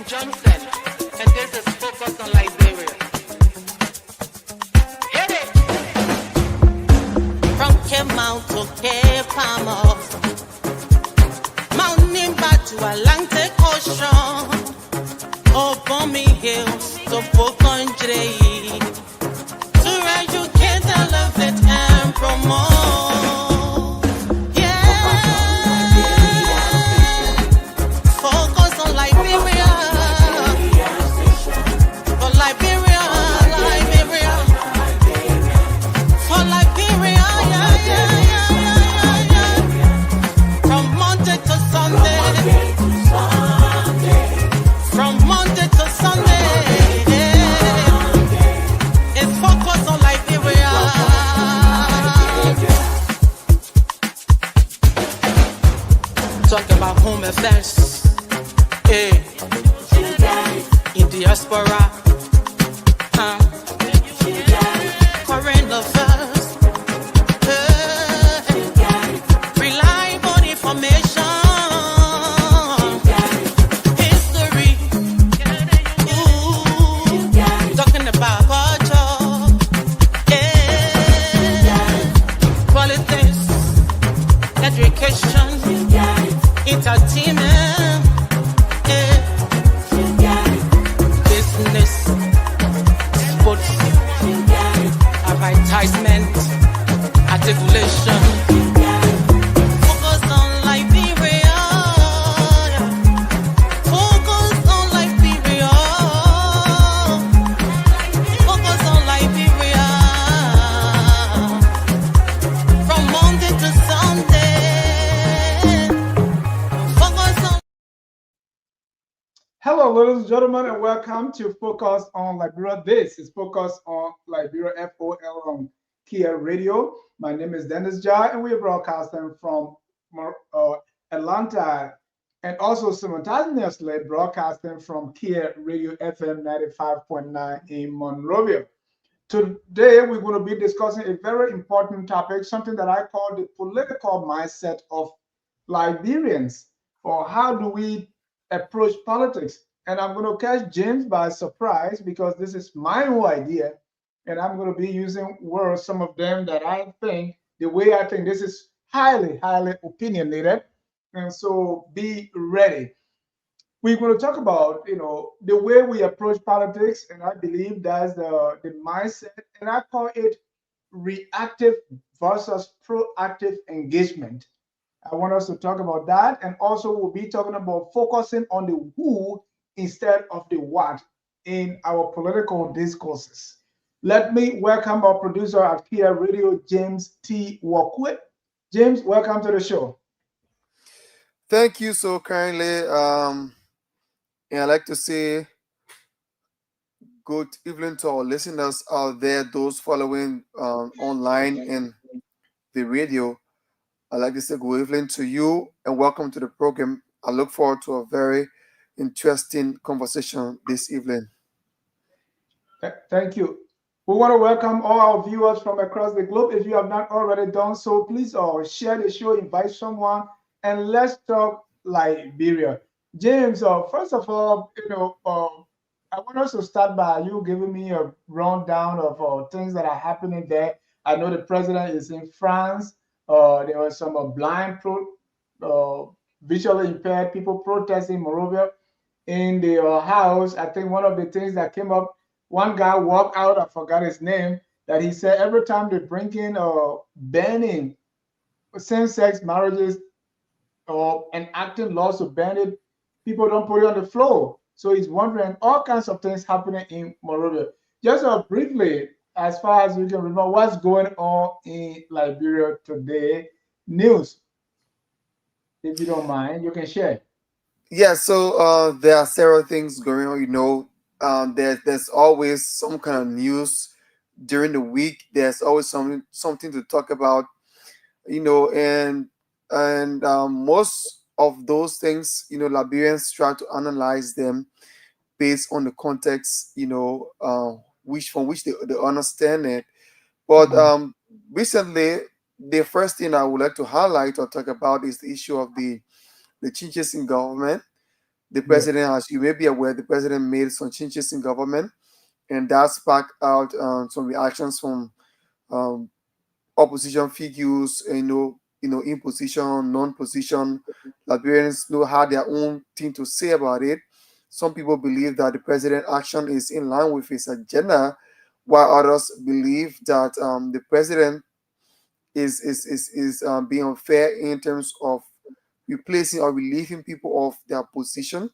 Johnson, and this is Focus on Liberia. Hit it! From Cape Mount to Cape Palmer, Mount Nimba to Atlantic Ocean, Obomi Hills to Pocondre, to educate, elevate, and promote. Talk about home affairs, in diaspora, current affairs, reliable information, history, talking about culture, politics, education, entertainment, business, sports, advertisement, articulation. Focus on Liberia. Focus on Liberia. Focus on Liberia. From Monday to Sunday. Hello, ladies and gentlemen, and welcome to Focus on Liberia. This is Focus on Liberia, FOL on Kear Radio. My name is Dennis Jai, and we are broadcasting from Atlanta and also simultaneously broadcasting from Kear Radio FM 95.9 in Monrovia. Today, we're going to be discussing a very important topic, something that I call the political mindset of Liberians, or how do we approach politics. And I'm going to catch James by surprise because this is my new idea. And I'm going to be using words, some of them that I think, the way I think this is highly, highly opinionated. And so be ready. We're going to talk about, the way we approach politics. And I believe that's the mindset. And I call it reactive versus proactive engagement. I want us to talk about that. And also we'll be talking about focusing on the who instead of the what in our political discourses. Let me welcome our producer at Kear Radio, James T. Wakwe. James, welcome to the show. Thank you so kindly. And I'd like to say good evening to our listeners out there, those following online and the radio. I'd like to say good evening to you and welcome to the program. I look forward to a very interesting conversation this evening. Thank you. We want to welcome all our viewers from across the globe. If you have not already done so, please share the show, invite someone, and let's talk Liberia. James, first of all, I want us to start by you giving me a rundown of things that are happening there. I know the president is in France. There were some blind, visually impaired people protesting in Monrovia in the house. I think one of the things that came up, one guy walked out, I forgot his name, that he said every time they bring in banning same-sex marriages or enacting laws to ban it, people don't put it on the floor. So he's wondering all kinds of things happening in Monrovia. Just briefly, as far as we can remember, what's going on in Liberia today? News, if you don't mind, you can share. Yeah, so there are several things going on. There's always some kind of news during the week. There's always something to talk about, and most of those things, Liberians try to analyze them based on the context, from which they understand it. But recently, the first thing I would like to highlight or talk about is the issue of the changes in government. The Yeah. president, as you may be aware, the president made some changes in government, and that sparked out some reactions from um, opposition figures, in position, non-position. Liberians know had their own thing to say about it. Some people believe that the president action is in line with his agenda, while others believe that the president is being unfair in terms of replacing or relieving people of their position,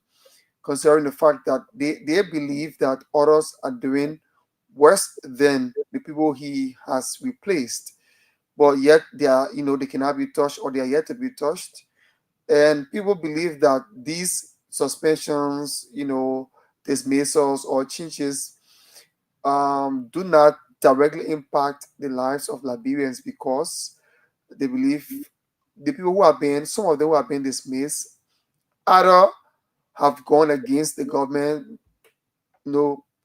considering the fact that they believe that others are doing worse than the people he has replaced, but yet they cannot be touched, or they are yet to be touched. And people believe that these suspensions, dismissals or changes do not directly impact the lives of Liberians, because they believe the people who have been, some of them who have been dismissed, either have gone against the government,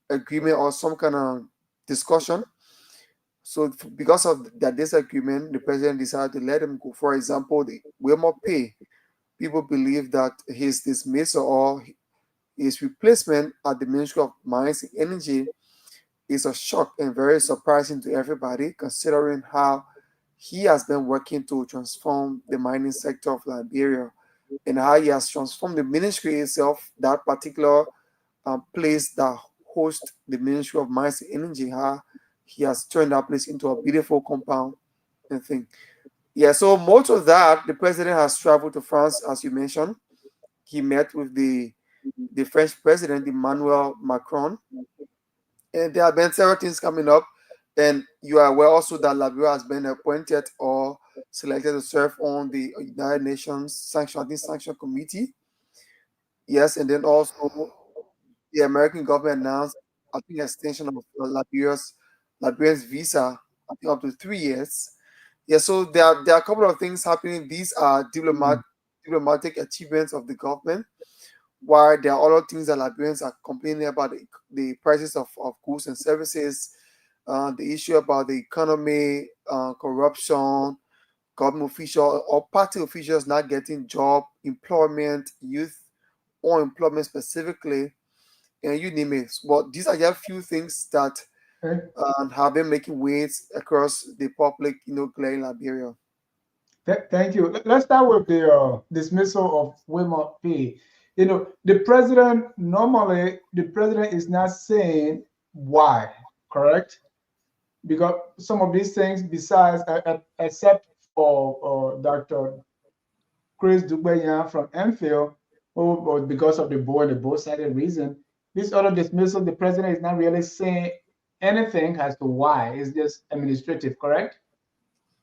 agreement or some kind of discussion. So because of that disagreement, the president decided to let him go. For example, the Wilmot Pay. People believe that his dismissal or his replacement at the Ministry of Mines and Energy is a shock and very surprising to everybody, considering how he has been working to transform the mining sector of Liberia, and how he has transformed the ministry itself, that particular place that hosts the Ministry of Mines and Energy, how he has turned that place into a beautiful compound and thing. Yeah, so most of that, the president has traveled to France, as you mentioned. He met with the French president, Emmanuel Macron, and there have been several things coming up. And you are aware also that Liberia has been appointed or selected to serve on the United Nations Sanction Committee. Yes, and then also the American government announced, I think, extension of Liberia's visa, I think up to 3 years. Yeah, so there are a couple of things happening. These are Mm. diplomatic achievements of the government, while there are other things that Liberians are complaining about, the prices of goods and services, the issue about the economy, corruption, government official or party officials not getting job, employment, youth unemployment specifically, and you name it. But these are just few things that Okay. have been making waves across the public, glare in Liberia. Thank you. Let's start with the dismissal of Wilmot P. The president is not saying why, correct? Because some of these things, besides, except for Dr. Chris Dugbeyan from Enfield, who, because of the board, the both-sided reason, this other dismissal, the president is not really saying anything as to why. It's just administrative, correct?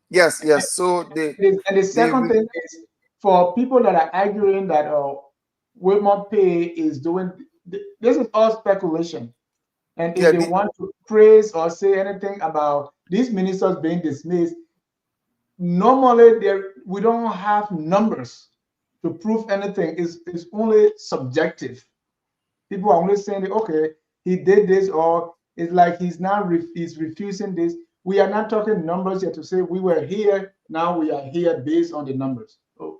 Yes, yes. So And the the second thing is for people that are arguing that Wilmot Pay is doing this is all speculation. And if yeah they want to praise or say anything about these ministers being dismissed, normally there we don't have numbers to prove anything. It's only subjective. People are only saying, okay, he did this, or it's like he's refusing this. We are not talking numbers yet to say we were here, now we are here based on the numbers. Oh,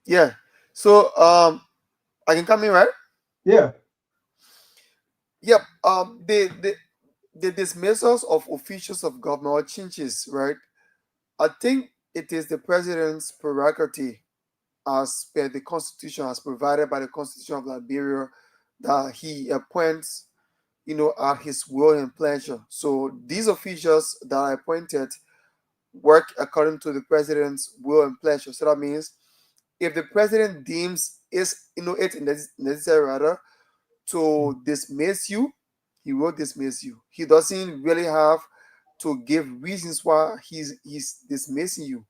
yeah. So I can come in, right? yeah. Yep. The dismissals of officials of government or changes, right? I think it is the president's prerogative, as per the constitution, as provided by the Constitution of Liberia, that he appoints, at his will and pleasure. So these officials that are appointed work according to the president's will and pleasure. So that means if the president deems it necessary rather to dismiss you, he will dismiss you. He doesn't really have to give reasons why he's dismissing you.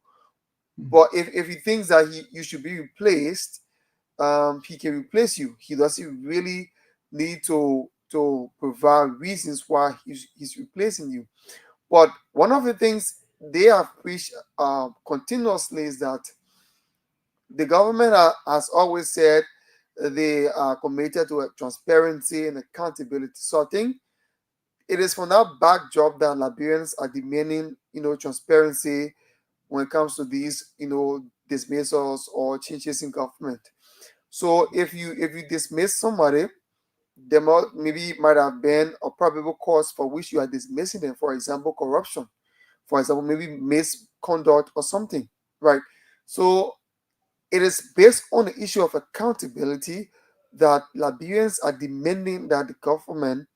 But if he thinks that you should be replaced, he can replace you. He doesn't really need to provide reasons why he's replacing you. But one of the things they have preached continuously is that the government has always said they are committed to transparency and accountability. So I think it is from that backdrop that Liberians are demanding, transparency, when it comes to these, dismissals or changes in government. So if you dismiss somebody, there maybe might have been a probable cause for which you are dismissing them. For example, corruption. For example, maybe misconduct or something, right? So it is based on the issue of accountability that Liberians are demanding that the government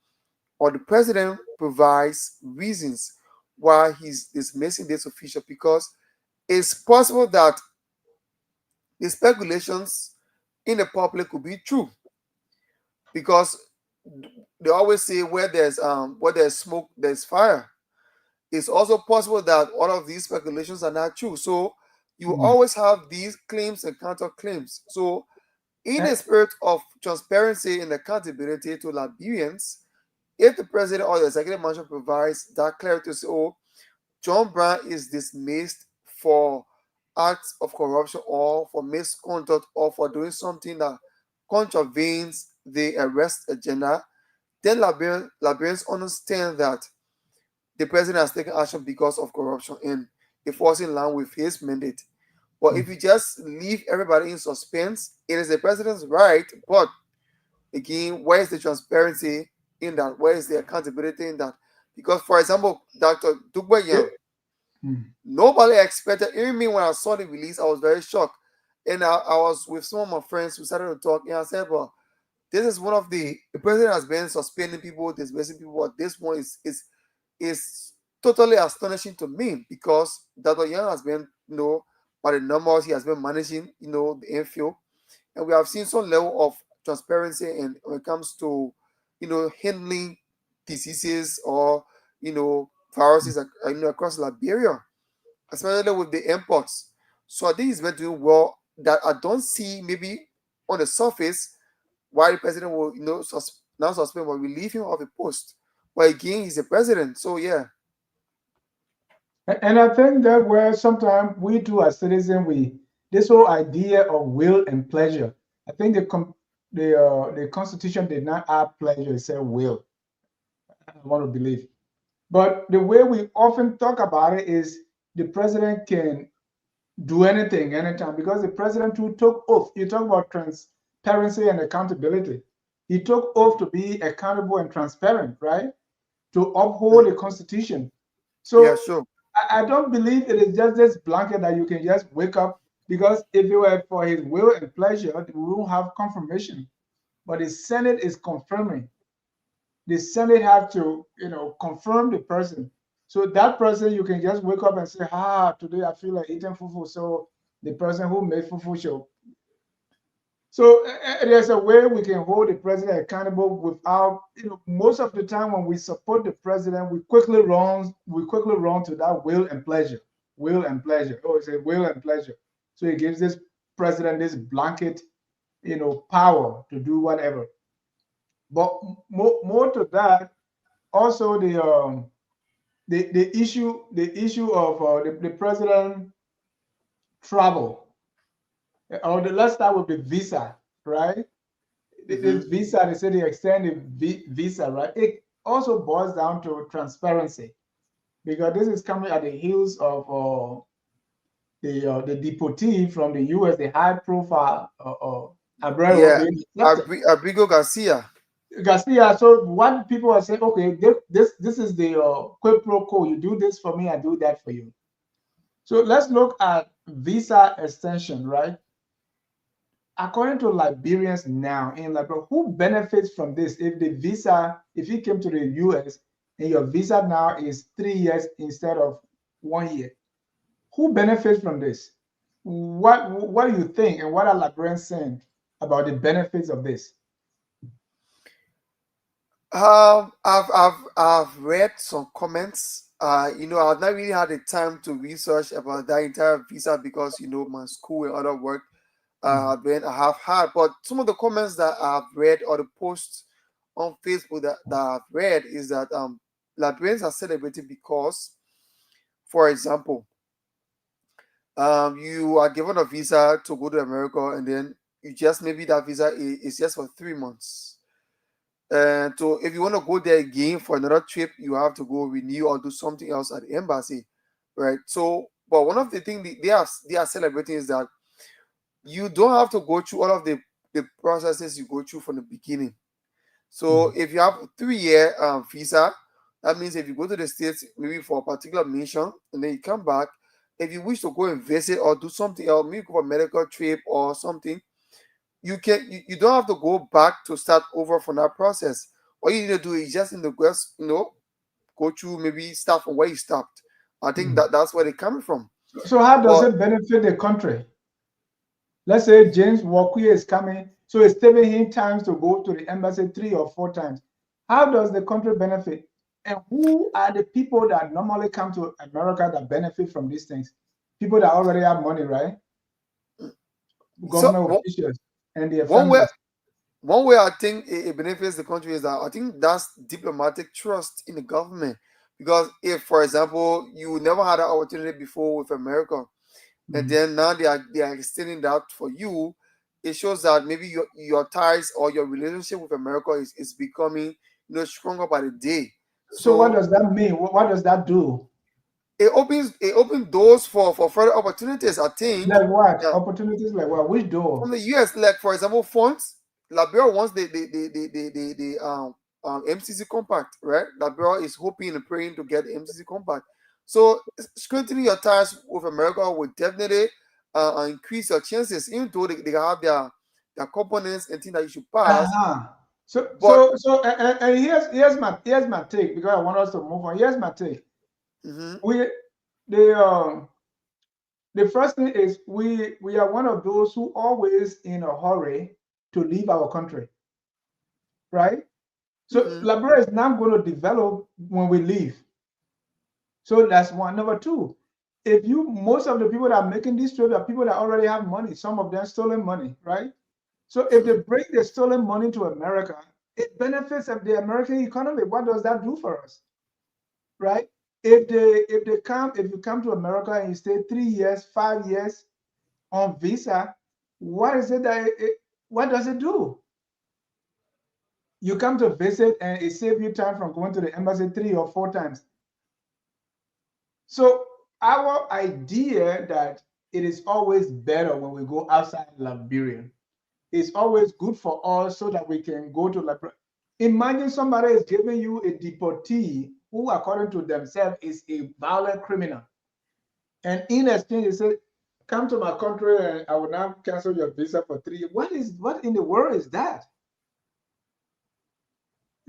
or the president provides reasons why he's dismissing this official, because it's possible that the speculations in the public could be true, because they always say where there's smoke there's fire. It's also possible that all of these speculations are not true. So you Mm. always have these claims and counterclaims. So in Eh, a spirit of transparency and accountability to Liberians, if the president or the executive mansion provides that clarity to say, oh, John Brown is dismissed for acts of corruption or for misconduct or for doing something that contravenes the arrest agenda, then Liberians understand that the president has taken action because of corruption and it falls in line with his mandate. But mm. if you just leave everybody in suspense, it is the president's right. But again, where is the transparency in that? Where is the accountability in that? Because, for example, Dr. Dugbe Eh, Young, mm. nobody expected, even me when I saw the release, I was very shocked. And I was with some of my friends who started to talk, and I said, well, this is one of the president has been suspending people, dismissing people, but this one is totally astonishing to me because Dr. Young has been, by the numbers he has been managing, the infield, and we have seen some level of transparency and when it comes to, handling diseases or viruses across Liberia, especially with the imports. So I think he's been doing well. That I don't see maybe on the surface why the president will not suspend but relieve him of a post. But again, he's the president, so yeah. And I think that where sometimes we too as citizens, we this whole idea of will and pleasure. I think the Constitution did not add pleasure; it said will. I want to believe. But the way we often talk about it is the president can do anything anytime because the president who took oath. You talk about transparency and accountability. He took oath to be accountable and transparent, right? To uphold the Constitution. Yeah, So sure. I don't believe it is just this blanket that you can just wake up because if it were for his will and pleasure, we won't have confirmation. But the Senate is confirming. The Senate have to, confirm the person. So that person, you can just wake up and say, today I feel like eating fufu. So the person who made fufu should. So there's a way we can hold the president accountable without, most of the time when we support the president, we quickly run to that will and pleasure. Oh, it's a will and pleasure. So it gives this president this blanket, power to do whatever. But more to that, also the issue of the president travel. Let's start with the visa, right? This Hmm. visa, they say they extend the visa, right? It also boils down to transparency because this is coming at the heels of the deportee from the U.S., the high profile Abrero Yeah, being accepted. Abrigo Garcia. Garcia, so what people are saying, okay, this is the quid pro quo. You do this for me, I do that for you. So let's look at visa extension, right? According to Liberians now in Liberia, who benefits from this? If you came to the US and your visa now is 3 years instead of 1 year, who benefits from this? What do you think, and what are Liberians saying about the benefits of this? I've read some comments. I've not really had the time to research about that entire visa because my school and other work Mhm. I have had. But some of the comments that I've read or the posts on Facebook that I've read is that Liberians are celebrating because, for example, you are given a visa to go to America and then you just maybe that visa is just for 3 months. And so if you want to go there again for another trip, you have to go renew or do something else at the embassy, right? So But one of the things they are celebrating is that you don't have to go through all of the processes you go through from the beginning. So Mhm. if you have a 3 year visa, that means if you go to the States, maybe for a particular mission, and then you come back, if you wish to go and visit or do something else, maybe go for a medical trip or something, you don't have to go back to start over from that process. All you need to do is just in the quest, go through, maybe start from where you stopped. I think Mhm. that's where they're coming from. So how does But it benefit the country? Let's say James Walker is coming, so it's taking him times to go to the embassy 3 or 4 times. How does the country benefit? And who are the people that normally come to America that benefit from these things? People that already have money, right? so Government officials and their one way families. one way I think it benefits the country is that I think that's diplomatic trust in the government. Because if, for example, you never had an opportunity before with America, and Mhm. then now they are extending that for you, it shows that maybe your ties or your relationship with America is becoming stronger by the day. So what So does that mean? What does that do? it opens doors for further opportunities. I think Like what? uh, Opportunities like what? Which from door? the US, like for example, funds. Liberia wants the MCC compact, right? Liberia is hoping and praying to get the MCC compact. So strengthening your ties with America will definitely increase your chances, even though they have their components and things that you should pass. Uh-huh. So But so so and here's my take because I want us to move on. Here's my take. mhm, We the first thing is we are one of those who always in a hurry to leave our country, right? So mhm, Liberia is not going to develop when we leave. So that's one. Number two, if you most of the people that are making these trips are people that already have money, some of them stolen money, right? So if they bring the stolen money to America, it benefits of the American economy. What does that do for us, right? If you come to America and you stay 3 years, 5 years on visa, what is it what does it do? You come to visit and it saves you time from going to the embassy 3 or 4 times. So our idea that it is always better when we go outside Liberia is always good for us so that we can go to Liberia. Imagine somebody is giving you a deportee who, according to themselves, is a violent criminal. And in exchange, they say, come to my country and I will now cancel your visa for 3 years. What in the world is that?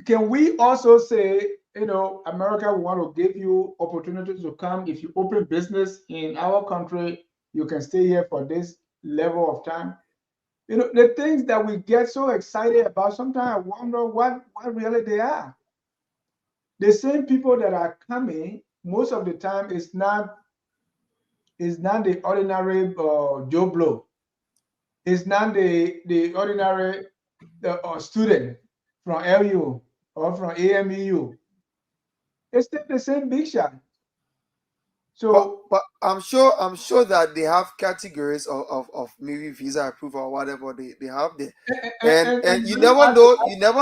Can we also say, America want to give you opportunities to come. If you open business in our country, you can stay here for this level of time. The things that we get so excited about, sometimes I wonder what really they are. The same people that are coming, most of the time, is not the ordinary Joe Blow. It's not the ordinary student from LU or from AMEU. It's still the same big shot. but So but I'm sure that they have categories of maybe visa approval or whatever they have there. And and you bring never us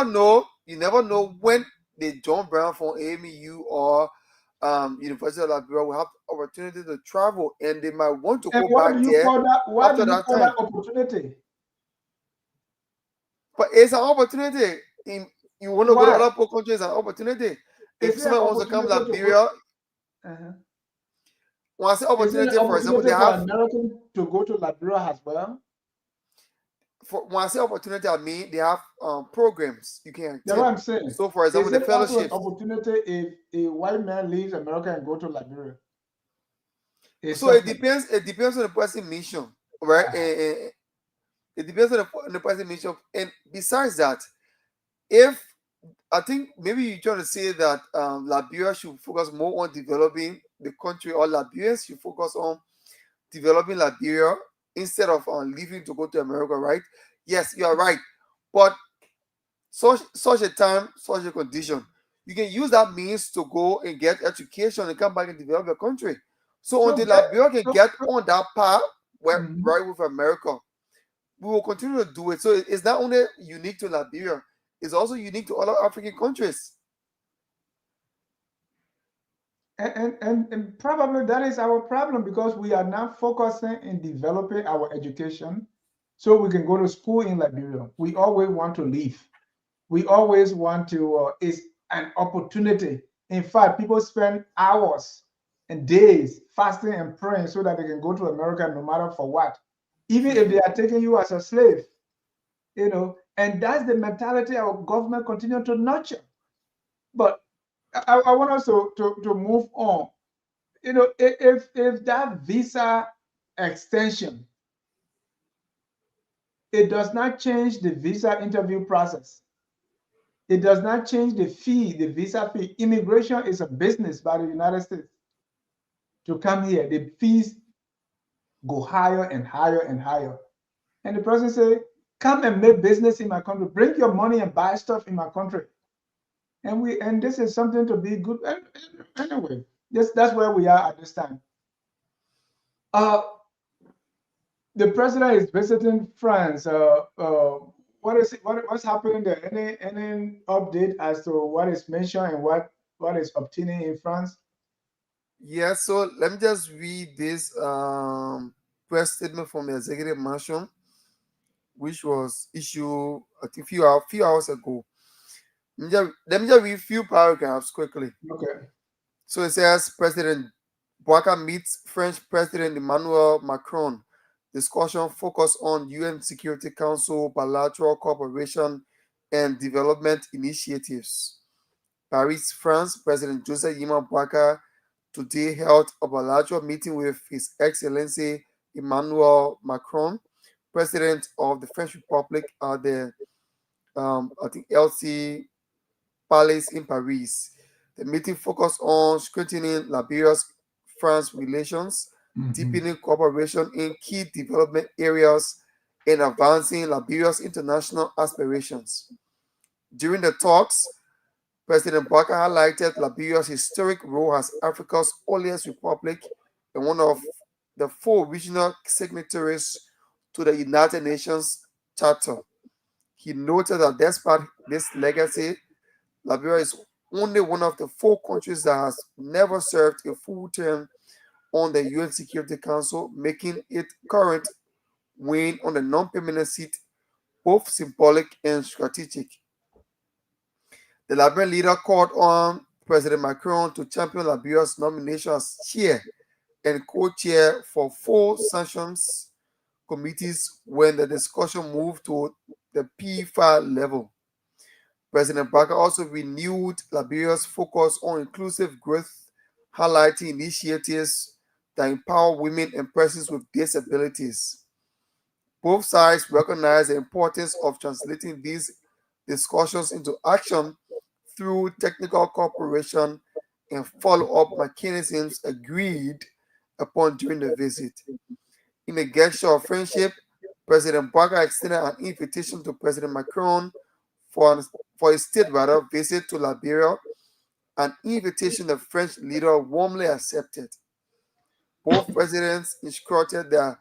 know, when the John Brown from AMU or University of Liberia will have opportunity to travel, and they might want to and go what back do you there call that? Why do after you that call that time. opportunity? But it's an opportunity. In You want to go to Why? other poor countries, it's an opportunity. Is If it an somebody wants to come to opportunity to go? Liberia, Uh-huh. when I say Is it an opportunity, for example, they opportunity for have American to go to Liberia as well? when I say opportunity, I mean they have programs you can That's what attend. I'm saying. So, for example, Is the it also an fellowships. opportunity if a white man leaves America and go to Liberia? A So it settlement. depends. It depends on the person mission, right? Ah, It depends on the person mission. And besides that, if I think maybe you're trying to say that Liberia should focus more on developing the country, or Liberians should focus on developing Liberia instead of leaving to go to America, right? Yes, you are right. But such a time, such a condition, you can use that means to go and get education and come back and develop your country. So so until get Liberia can so, get so on that path, mhm. right with America, we will continue to do it. So it's not only unique to Liberia, it's also unique to other African countries. And probably that is our problem because we are not focusing in developing our education so we can go to school in Liberia. We always want to leave. We always want to, it's an opportunity. In fact, people spend hours and days fasting and praying so that they can go to America no matter for what, even if they are taking you as a slave, and that's the mentality our government continue to nurture. But I want us to move on. If that visa extension, it does not change the visa interview process. It does not change the fee, the visa fee. Immigration is a business by the United States. To come here, the fees go higher and higher and higher. And the person say, come and make business in my country. Bring your money and buy stuff in my country. And this is something to be good. Anyway, that's where we are at this time. Uh, the president is visiting France. What's happening there? Any update as to what is mentioned and what is obtaining in France? Yeah, so let me just read this press statement from the executive mansion, which was issued I think few hours ago. Let me just read a few paragraphs quickly. Okay. So it says President Bouaka meets French President Emmanuel Macron. Discussion focus on UN Security Council bilateral cooperation and development initiatives. Paris, France, President Joseph Yima Bouaka today held a bilateral meeting with His Excellency Emmanuel Macron, President of the French Republic, at the I think LC Palace in Paris. The meeting focused on strengthening Liberia's France relations, Mhm. deepening cooperation in key development areas, and advancing Liberia's international aspirations. During the talks, President Barker highlighted Liberia's historic role as Africa's oldest republic and one of the four regional signatories to the United Nations Charter. He noted that despite this legacy, Liberia is only one of the four countries that has never served a full term on the UN Security Council, making it current weighing on the non-permanent seat both symbolic and strategic. The Liberian leader called on President Macron to champion Liberia's nomination as chair and co-chair for four sanctions committees when the discussion moved to the P5 level. President Barker also renewed Liberia's focus on inclusive growth, highlighting initiatives that empower women and persons with disabilities. Both sides recognize the importance of translating these discussions into action through technical cooperation and follow-up mechanisms agreed upon during the visit. In a gesture of friendship, President Barker extended an invitation to President Macron for, for a state rather visit to Liberia, an invitation the French leader warmly accepted. Both presidents instructed their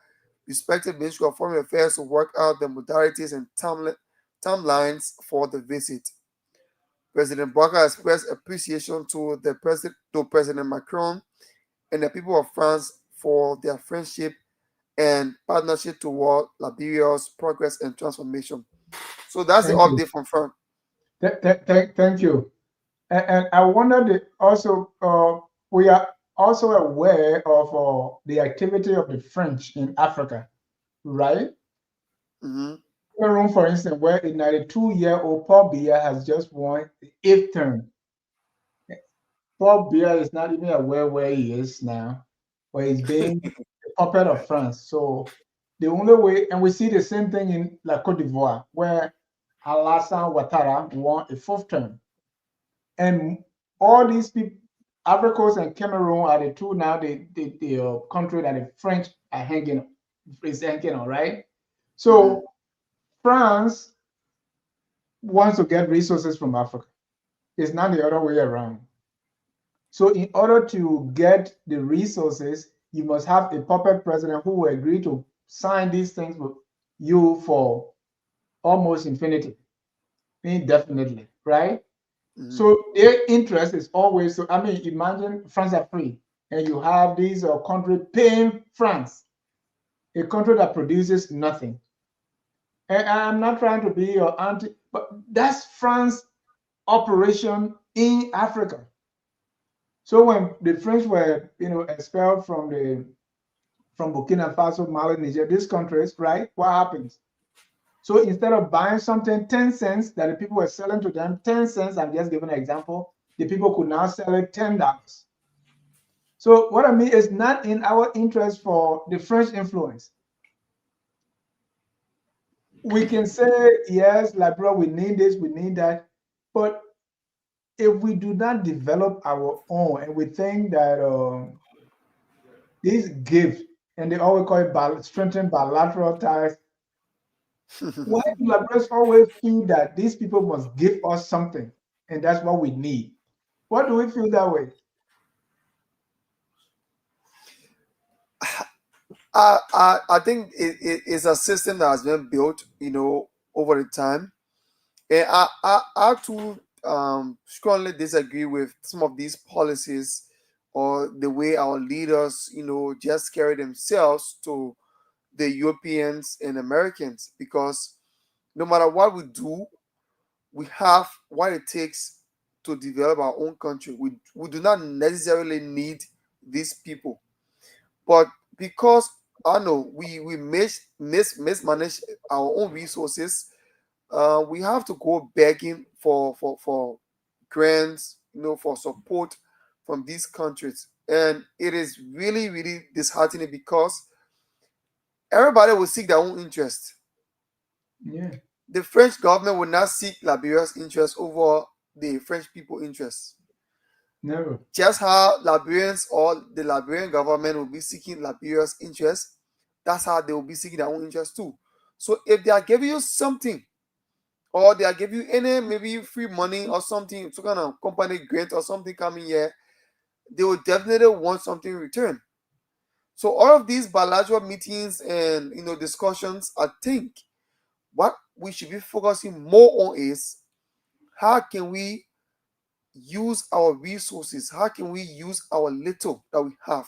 respective Ministry of Foreign Affairs to work out the modalities and timelines for the visit. President Barker expressed appreciation to President Macron and the people of France for their friendship and partnership toward Liberia's progress and transformation. So that's the Thank you. update from France. Thank you. And I wondered also, we are also aware of the activity of the French in Africa, right? Mhm. Cameroon, for instance, where a 92-year-old Paul Biya has just won the eighth term. Paul Biya is not even aware where he is now, where he's being the puppet of France. So the only way, and we see the same thing in La Cote d'Ivoire, where Alassane Ouattara won a fourth term. And all these people, Ivory Coast and Cameroon are the two now the country that the French are hanging on, right? Mhm. So France wants to get resources from Africa. It's not the other way around. So in order to get the resources, you must have a puppet president who will agree to sign these things with you for almost infinity, indefinitely, right? Mhm. So their interest is always, so I mean, imagine France are free, and you have these country paying France, a country that produces nothing. And I'm not trying to be your anti, but that's France operation in Africa. So when the French were, expelled from Burkina Faso, Mali, Niger, these countries, right? What happens? So instead of buying something 10 cents that the people were selling to them, 10 cents, I'm just giving an example, the people could now sell it $10. So what I mean is not in our interest for the French influence. We can say, yes, like, bro, we need this, we need that. But if we do not develop our own and we think that these gifts, and they always call it strengthen bilateral ties, why do Liberals always feel that these people must give us something and that's what we need? What do we feel that way? I think it's a system that has been built, over the time. And I too strongly disagree with some of these policies or the way our leaders, just carry themselves to the Europeans and Americans, because no matter what we do, we have what it takes to develop our own country. We do not necessarily need these people, but because I know we mismanage our own resources, we have to go begging for grants, for support from these countries, and it is really really disheartening because everybody will seek their own interest. Yeah, The French government will not seek Liberia's interest over the French people interest. never. Just how Liberians or the Liberian government will be seeking Liberia's interest, that's how they will be seeking their own interest too. So if they are giving you something, or they are giving you any maybe free money or something, some kind of company grant or something coming here, they will definitely want something in return. So all of these bilateral meetings and discussions, I think what we should be focusing more on is how can we use our resources, how can we use our little that we have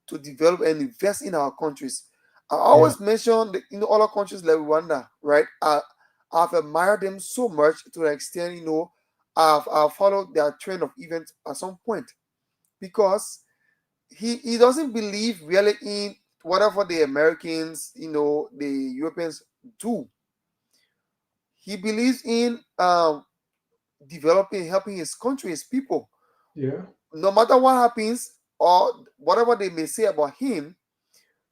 to develop and invest in our countries. I Yeah, always mention the other countries like Rwanda, right? I've admired them so much to the extent, I've followed their trend of events at some point, because he doesn't believe really in whatever the Americans, the Europeans do. He believes in developing, helping his country, his people. yeah, No matter what happens or whatever they may say about him,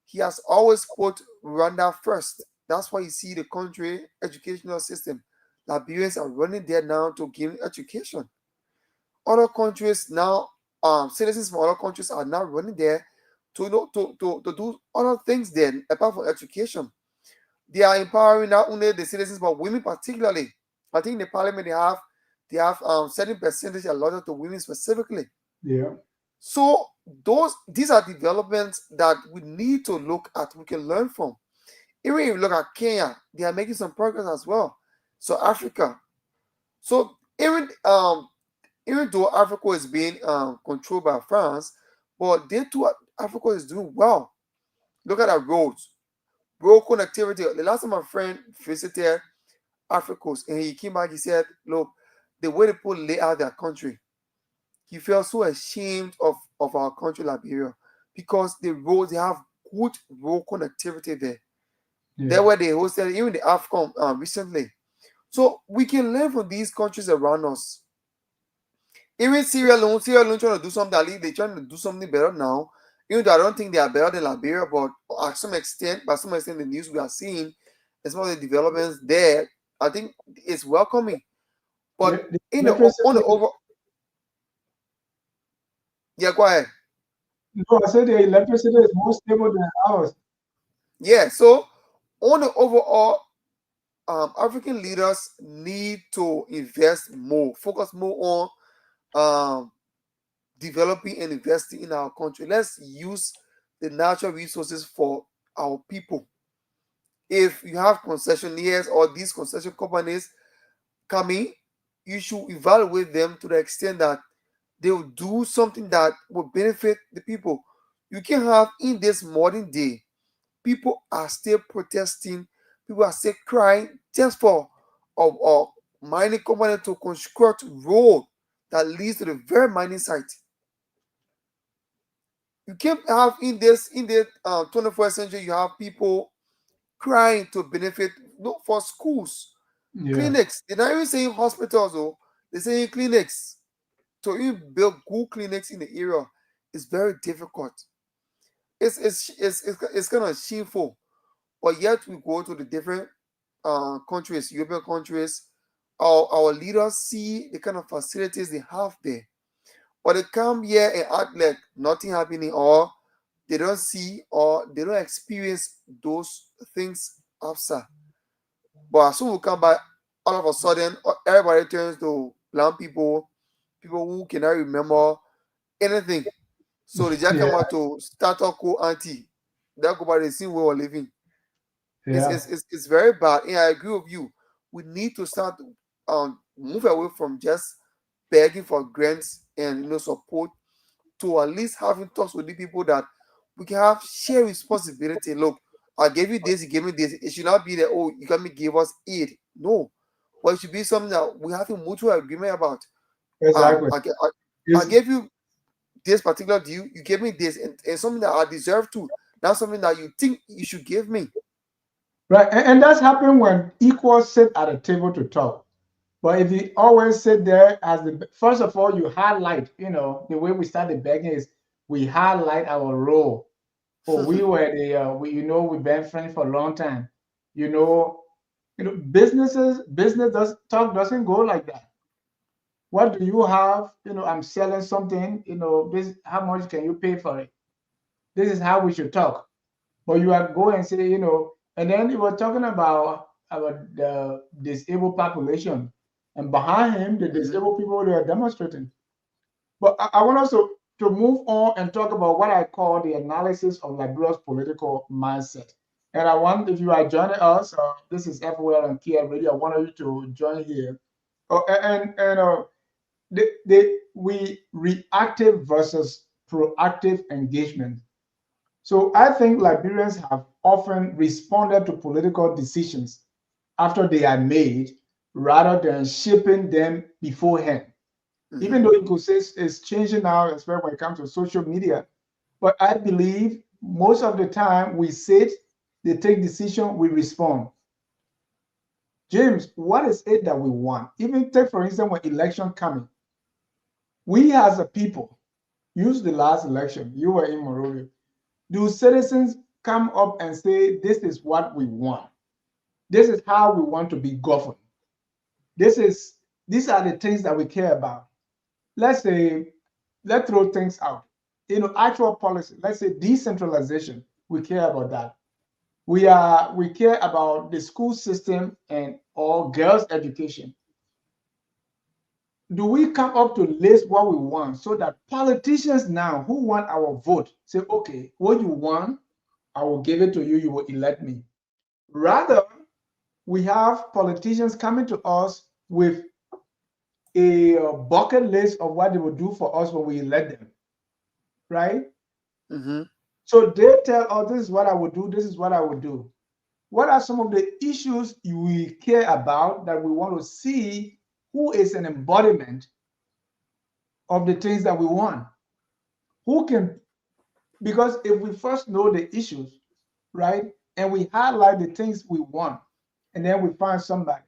he has always put Rwanda first. That's why you see the country educational system. Liberians are running there now to gain education. Other countries now, citizens from other countries are now running there to to do other things then apart from education. They are empowering not only the citizens but women particularly. I think in the parliament they have certain percentage allotted to women specifically. yeah, So these are developments that we need to look at, we can learn from. Even if you look at Kenya, they are making some progress as well. So Africa. So even though Africa is being controlled by France, but they too Africa is doing well. Look at our roads, road connectivity. The last time my friend visited Africa and he came back, he said, look, the way the people lay out their country, he felt so ashamed of our country, Liberia, because the roads, they have good road connectivity there. There yeah, where they hosted even the AFCON recently. So we can learn from these countries around us. Even Sierra Leone trying to do something, at least they're trying to do something better now. Even though I don't think they are better than Liberia, but by some extent, the news we are seeing, and some of the developments there, I think it's welcoming. But yeah. The in the on the electricity, over, yeah, go ahead. no, I said the electricity is more stable than ours. Yeah, so on the overall, African leaders need to invest more, focus more on developing and investing in our country. Let's use the natural resources for our people. If you have concessionaires or these concession companies coming, you should evaluate them to the extent that they will do something that will benefit the people. You can have in this modern day, people are still protesting, people are still crying just for a mining company to construct road that leads to the very mining site. You can't have in the 21st century, you have people crying to benefit, no, for schools, Yeah. clinics. They're not even saying hospitals, though. They're saying clinics. To even build good clinics in the area is very difficult. It's kind of shameful. But yet we go to the different countries, European countries, our leaders see the kind of facilities they have there. But they come here and act like nothing happening, or they don't see or they don't experience those things outside. But as soon as we come back, all of a sudden, everybody turns to black people, people who cannot remember anything. So they just come Yeah. out to start up co anti. That go by the same way we're living. Yeah. It's very bad. And I agree with you. We need to start move away from just begging for grants and support, to at least having talks with the people that we can have share responsibility. Look, I gave you this, you gave me this. It should not be that, oh, you can give us aid. No. But it should be something that we have a mutual agreement about. Um Exactly. I, ga- I It's gave you this particular deal, you gave me this, and something that I deserve to. Not something that you think you should give me. right, and that's happened when equals sit at a table to talk. But if you always sit there as the first of all, you highlight, the way we started begging is we highlight our role. Oh, we were the we've been friends for a long time. You know, business does talk doesn't go like that. What do you have? I'm selling something, this how much can you pay for it? This is how we should talk. But you are going and say, and then you were talking about the disabled population, and behind him, the Mhm. disabled people they are demonstrating. But I want us to move on and talk about what I call the analysis of Liberia's political mindset. And I want, if you are joining us, this is everywhere on Kear Radio. I want you to join here. We reactive versus proactive engagement. So I think Liberians have often responded to political decisions after they are made rather than shaping them beforehand. Even Mhm. though you could say it's changing now, especially when it comes to social media. But I believe most of the time we sit, they take decision, we respond. James, what is it that we want? Even take, for instance, when election coming, we as a people, use the last election, you were in Monrovia. Do citizens come up and say, this is what we want? This is how we want to be governed. These are the things that we care about. Let's say, let's throw things out. Actual policy. Let's say decentralization. We care about that. We care about the school system and all girls' education. Do we come up to list what we want so that politicians now who want our vote say, okay, what you want, I will give it to you, you will elect me. Rather, we have politicians coming to us with a bucket list of what they will do for us when we elect them, right? Mhm. So they tell us, this is what I would do, this is what I would do. What are some of the issues we care about that we want to see who is an embodiment of the things that we want? Who can, because if we first know the issues, right, and we highlight the things we want, and then we find somebody.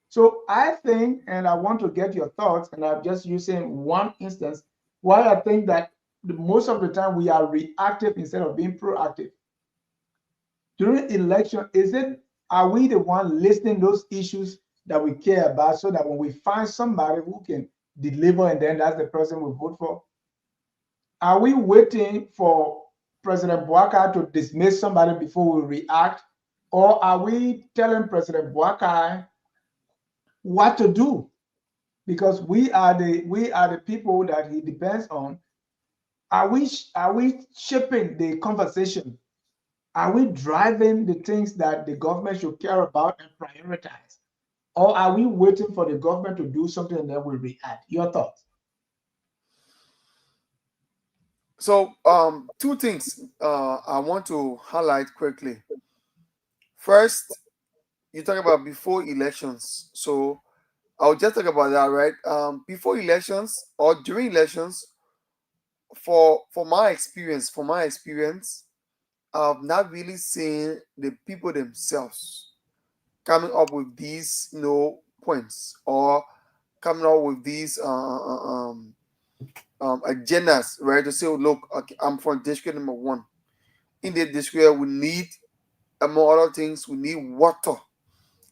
So I think, and I want to get your thoughts, and I'm just using one instance, why I think that most of the time we are reactive instead of being proactive. During election, are we the one listing those issues that we care about so that when we find somebody who can deliver and then that's the person we vote for? Are we waiting for President Boakai to dismiss somebody before we react? Or are we telling President Boakai what to do? Because we are the people that he depends on. Are we shaping the conversation? Are we driving the things that the government should care about and prioritize? Or are we waiting for the government to do something and then we react? Your thoughts? So, two things I want to highlight quickly. First, you talk about before elections. So, I'll just talk about that, right? Before elections or during elections, for my experience, I've not really seen the people themselves coming up with these, points, or coming up with these agendas, right? To say, "Oh, look, okay, I'm from district number one. In the district, we need, among other things, we need water.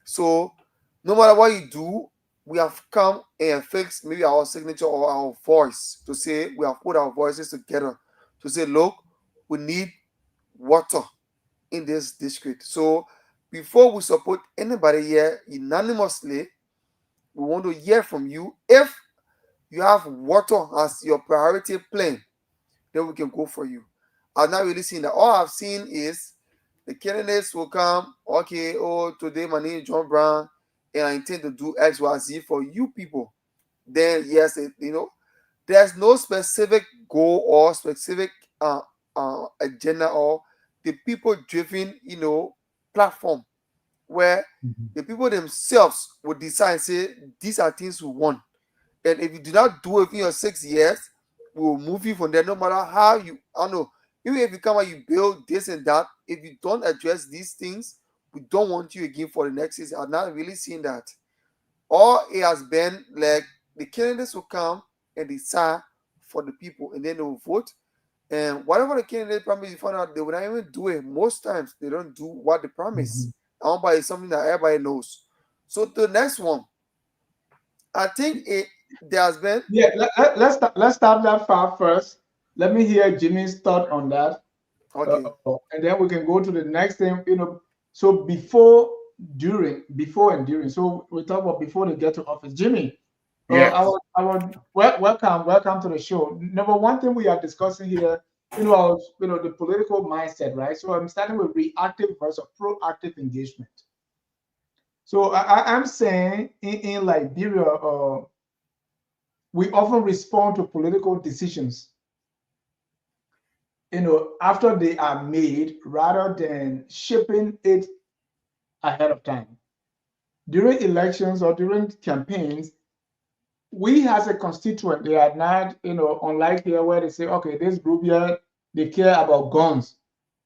So, no matter what you do, we have come and fixed maybe our signature or our voice to say we have put our voices together to say, look, we need water in this district. So, before we support anybody here unanimously, we want to hear from you. If you have water as your priority plan, then we can go for you. I've not really seen that. All I've seen is the candidates will come, okay, oh, today my name is John Brown, and I intend to do X, Y, Z for you people. Then, yes, there's no specific goal or specific agenda or the people driven, platform where Mhm. the people themselves would decide, say, these are things we want. And if you do not do it within your 6 years, we will move you from there. No matter how you, I don't know, even if you come and you build this and that, if you don't address these things, we don't want you again for the next season. I'm not really seeing that. All it has been like the candidates will come and decide for the people, and then they will vote. And whatever the candidate promise, you find out they will not even do it. Most times they don't do what they promise. Mhm. And by something that everybody knows. So the next one, I think there has been. Yeah, let's start that far first. Let me hear Jimmy's thought on that. Okay. And then we can go to the next thing, So before and during. So we talk about before they get to office. Jimmy, Yes. welcome to the show. Number one thing we are discussing here, the political mindset, right? So I'm starting with reactive versus proactive engagement. So I'm saying in Liberia, we often respond to political decisions, after they are made rather than shaping it ahead of time. During elections or during campaigns, we as a constituent, they are not, unlike here where they say, okay, this group here, they care about guns.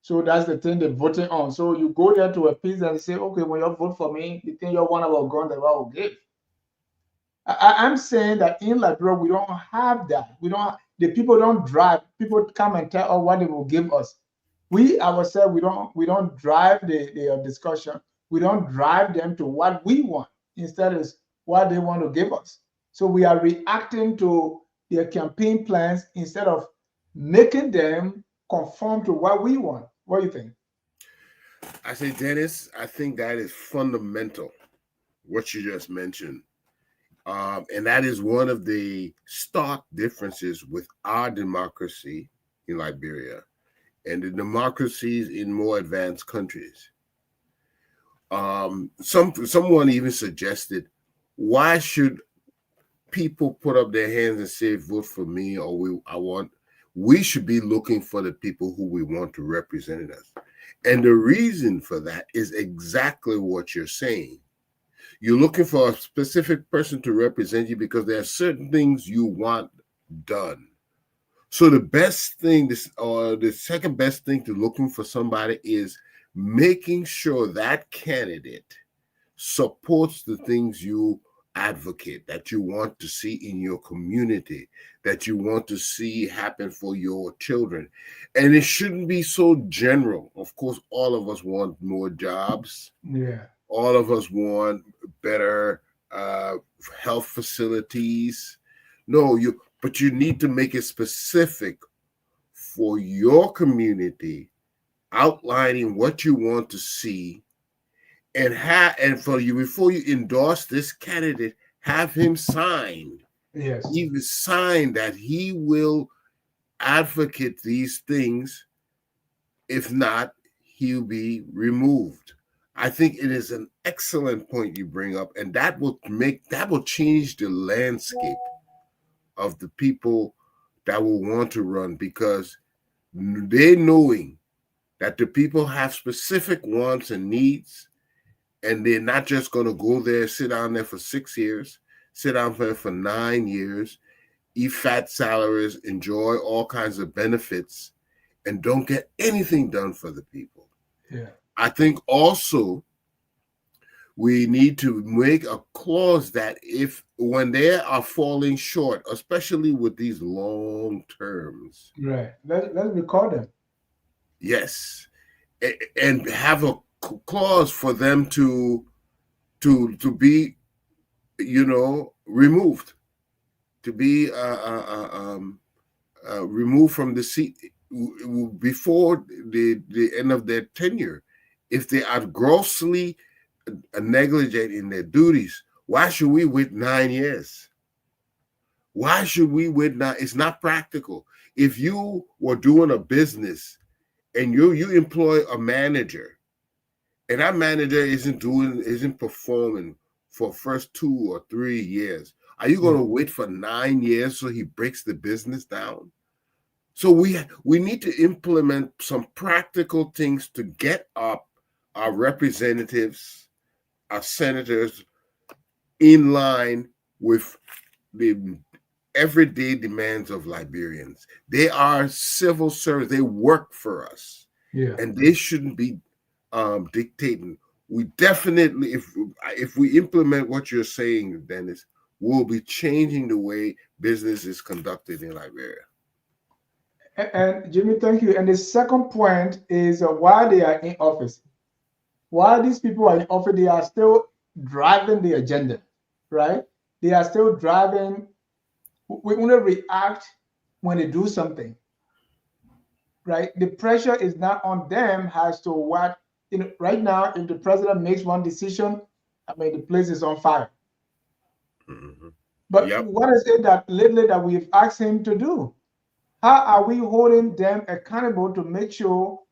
So that's the thing they're voting on. So you go there to a piece and say, okay, when you vote for me, the thing you want about guns, that I will give. I'm saying that in Liberia, we don't have that. The people don't drive. People come and tell us what they will give us. We ourselves, we don't drive the discussion. We don't drive them to what we want. Instead, is what they want to give us. So we are reacting to their campaign plans instead of making them conform to what we want. What do you think? I say, Dennis, I think that is fundamental, what you just mentioned. And that is one of the stark differences with our democracy in Liberia and the democracies in more advanced countries. Someone even suggested, why should people put up their hands and say, vote for me, or we should be looking for the people who we want to represent us. And the reason for that is exactly what you're saying. You're looking for a specific person to represent you because there are certain things you want done. So the best thing, or the second best thing to looking for somebody is making sure that candidate supports the things you advocate, that you want to see in your community, that you want to see happen for your children. And it shouldn't be so general. Of course, all of us want more jobs. Yeah. All of us want better health facilities. No, but you need to make it specific for your community, outlining what you want to see, and for you, before you endorse this candidate, have him sign. Yes. He will sign that he will advocate these things. If not, he'll be removed. I think it is an excellent point you bring up, and that will change the landscape of the people that will want to run, because they knowing that the people have specific wants and needs, and they're not just going to go there, sit down there for 6 years, sit down there for 9 years, eat fat salaries, enjoy all kinds of benefits, and don't get anything done for the people. Yeah. I think also we need to make a clause that if when they are falling short, especially with these long terms, Right. Let's record them. yes, and have a clause for them to be, removed, to be removed from the seat before the end of their tenure. If they are grossly negligent in their duties, why should we wait 9 years? Why should we wait now? It's not practical. If you were doing a business and you employ a manager, and that manager isn't performing for first 2 or 3 years, are you going to wait for 9 years so he breaks the business down? So we need to implement some practical things to get up our representatives, our senators, in line with the everyday demands of Liberians. They are civil servants. They work for us, Yeah. and they shouldn't be dictating. We definitely, if we implement what you're saying, Dennis, we'll be changing the way business is conducted in Liberia. And Jimmy, thank you. And the second point is while they are in office, while these people are in office, they are still driving the agenda, right? They are still driving. We only react when they do something, right? The pressure is not on them as to what, right now, if the president makes one decision, I mean, the place is on fire. Mm-hmm. But Yep. what is it that lately that we've asked him to do? How are we holding them accountable to make sure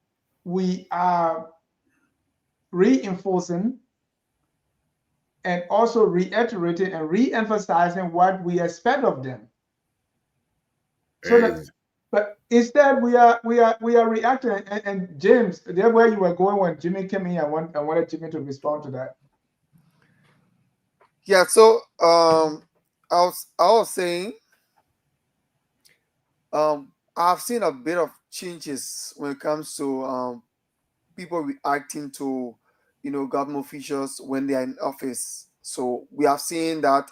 we are reinforcing and also reiterating and re-emphasizing what we expect of them? So that, but instead we are reacting. And James, there where you were going when Jimmy came in, I wanted Jimmy to respond to that. Yeah, so I was saying I've seen a bit of changes when it comes to people reacting to government officials when they are in office. So we have seen that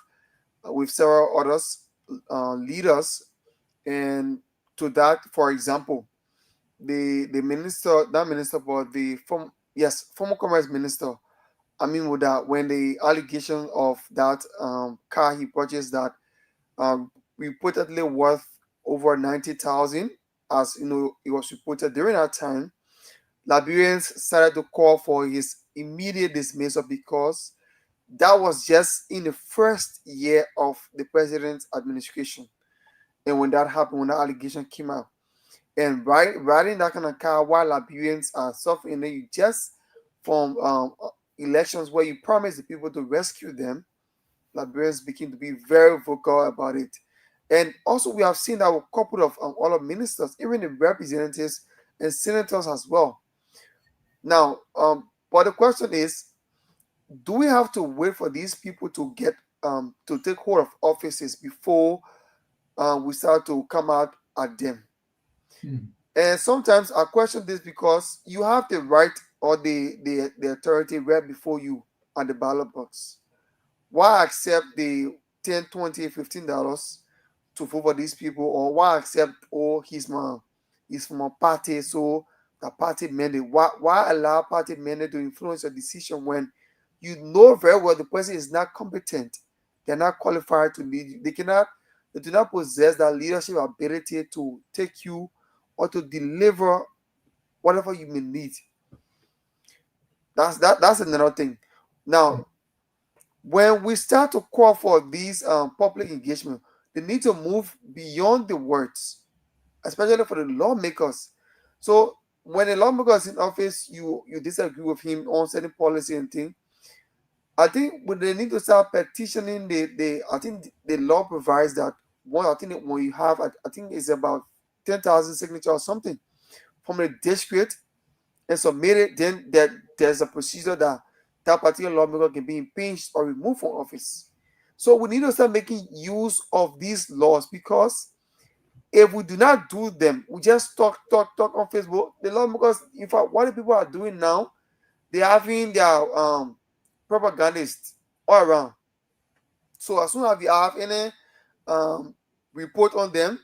with several others leaders, and to that, for example, the minister, not minister, but the former commerce minister. I mean, with that, when the allegation of that car he purchased that reportedly worth over 90,000, as it was reported during that time, Liberians started to call for his immediate dismissal because that was just in the first year of the president's administration. And when that happened, when that allegation came out, and riding that kind of car while Liberians are suffering, then you just from elections where you promise the people to rescue them, Liberians begin to be very vocal about it. And also, we have seen that with a couple of other ministers, even the representatives and senators as well. Now, but the question is, do we have to wait for these people to get to take hold of offices before we start to come out at them? And sometimes I question this because you have the right or the authority right before you on the ballot box. Why accept the 10, 20, $15 to vote for these people, or why accept, oh, he's from a party, so the party mandate? Why allow party mandate to influence your decision when you know very well the person is not competent, they're not qualified to lead you, they do not possess that leadership ability to take you or to deliver whatever you may need. That's another thing. Now, when we start to call for these public engagement, they need to move beyond the words, especially for the lawmakers. So when a lawmaker is in office, you disagree with him on certain policy and thing. I think when they need to start petitioning, they I think the law provides that one. I think that when you have, I think it's about 10,000 signatures or something from the district and submit it, then there's a procedure that that particular lawmaker can be impeached or removed from office. So we need to start making use of these laws because if we do not do them, we just talk on Facebook. The lawmakers, in fact, what the people are doing now, they're having their propagandists all around. So as soon as we have any um, report on them,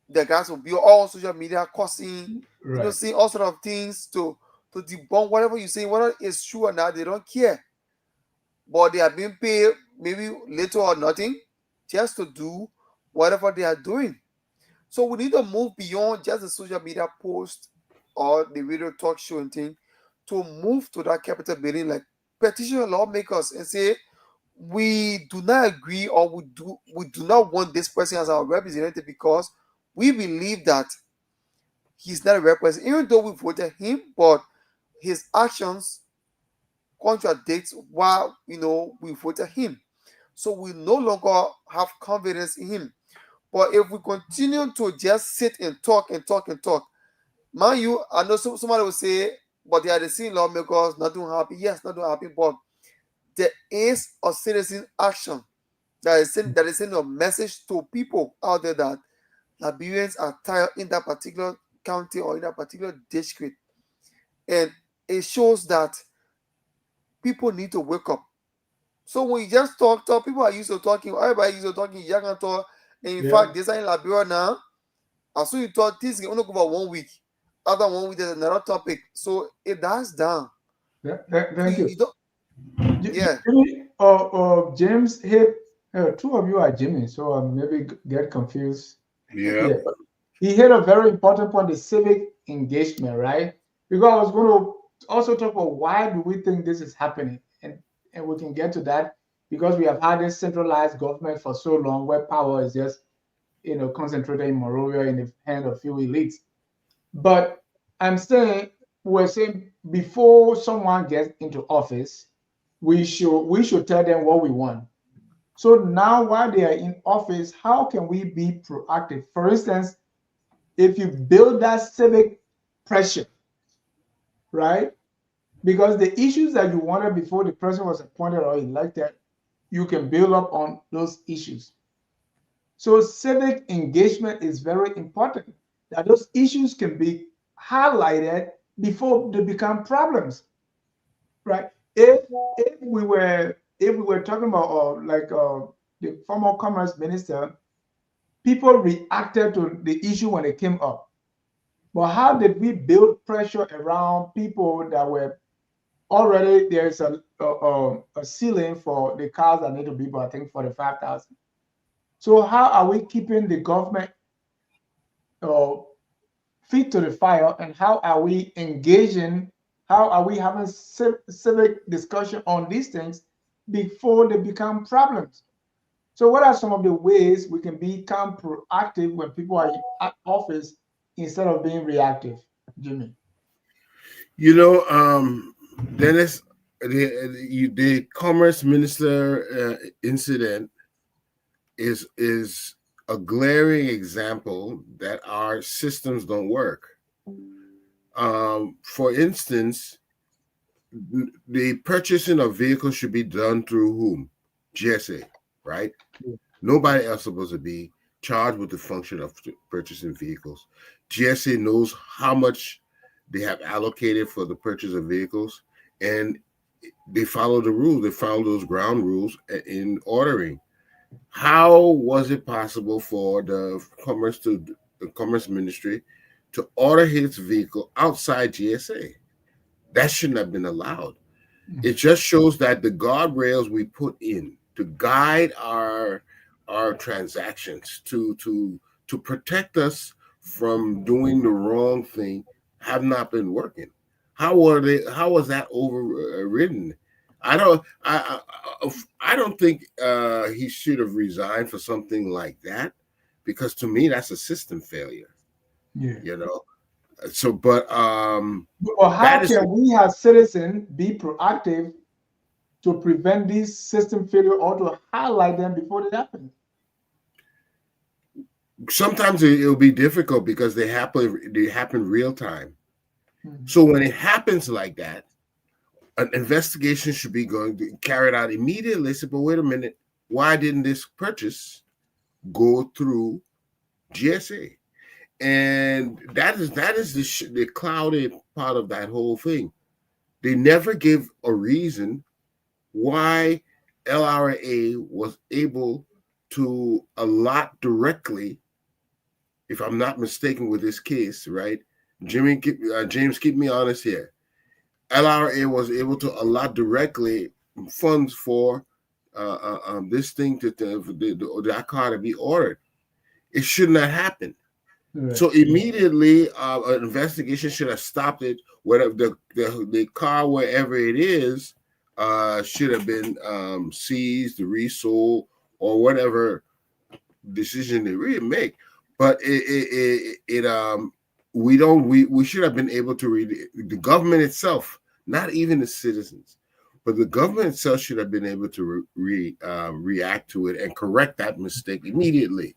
the guys will be all on social media cussing, Right. saying all sort of things to debunk whatever you say, whether it's true or not, they don't care. But they are being paid maybe little or nothing just to do whatever they are doing. So we need to move beyond just the social media post or the radio talk show and thing to move to that capital building, like petition lawmakers and say we do not agree or we do not want this person as our representative because we believe that he's not a representative, even though we voted him, but his actions contradict why we voted him. So we no longer have confidence in him. But if we continue to just sit and talk and talk and talk, mind you, I know somebody will say, but they are the same lawmakers, not doing happy. Yes, not doing happy, but there is a citizen action that is sending a message to people out there that Liberians are tired in that particular county or in that particular district. And it shows that people need to wake up. So when you just talk, people are used to talking, everybody used to talking, you can talk. And in Yeah. fact, this are in Liberia now. As soon as you talk, things can only go for 1 week. After 1 week, there's another topic. So it dies down. So Thank you, you. you don't, yeah. Jimmy, James hit, two of you are Jimmy, so I maybe get confused. Yeah. Yeah, he hit a very important point, the civic engagement, right? Because I was going to also talk about why do we think this is happening, and we can get to that because we have had this centralized government for so long, where power is just concentrated in Monrovia in the hand of few elites. But I'm saying we're saying before someone gets into office, we should tell them what we want. So now while they are in office, how can we be proactive? For instance, if you build that civic pressure, right? Because the issues that you wanted before the president was appointed or elected, you can build up on those issues. So civic engagement is very important. That those issues can be highlighted before they become problems, right? If we were talking about the former commerce minister, people reacted to the issue when it came up. But how did we build pressure around people that were already there's a ceiling for the cars that need to be bought, I think 45,000. So how are we keeping the government uh, feet to the fire, and how are we engaging? How are we having civic discussion on these things before they become problems? So, what are some of the ways we can become proactive when people are in office instead of being reactive, Jimmy? You know, Dennis, the commerce minister incident is a glaring example that our systems don't work. For instance, the purchasing of vehicles should be done through whom? GSA, right? Nobody else is supposed to be charged with the function of purchasing vehicles. GSA knows how much they have allocated for the purchase of vehicles, and they follow the rules. They follow those ground rules in ordering. How was it possible for the commerce ministry to order his vehicle outside GSA? That shouldn't have been allowed. It just shows that the guardrails we put in to guide our transactions to protect us from doing the wrong thing have not been working. How was that overridden? I don't think he should have resigned for something like that, because to me that's a system failure. Yeah. You know, So, but Or how that is can we as citizens be proactive to prevent these system failure or to highlight them before they happen? sometimes it'll be difficult because they happen real time. Mhm. So when it happens like that, an investigation should be carried out immediately. Say, but wait a minute, why didn't this purchase go through GSA? And that is the cloudy part of that whole thing. They never give a reason why LRA was able to allot directly, if I'm not mistaken with this case, right? James, keep me honest here. LRA was able to allot directly funds for this thing that car to be ordered. It should not happen. Right. So immediately, an investigation should have stopped it. Whatever the car, wherever it is, should have been seized, resold, or whatever decision they really make. But we should have been able to read the government itself, not even the citizens, but the government itself should have been able to react to it and correct that mistake immediately.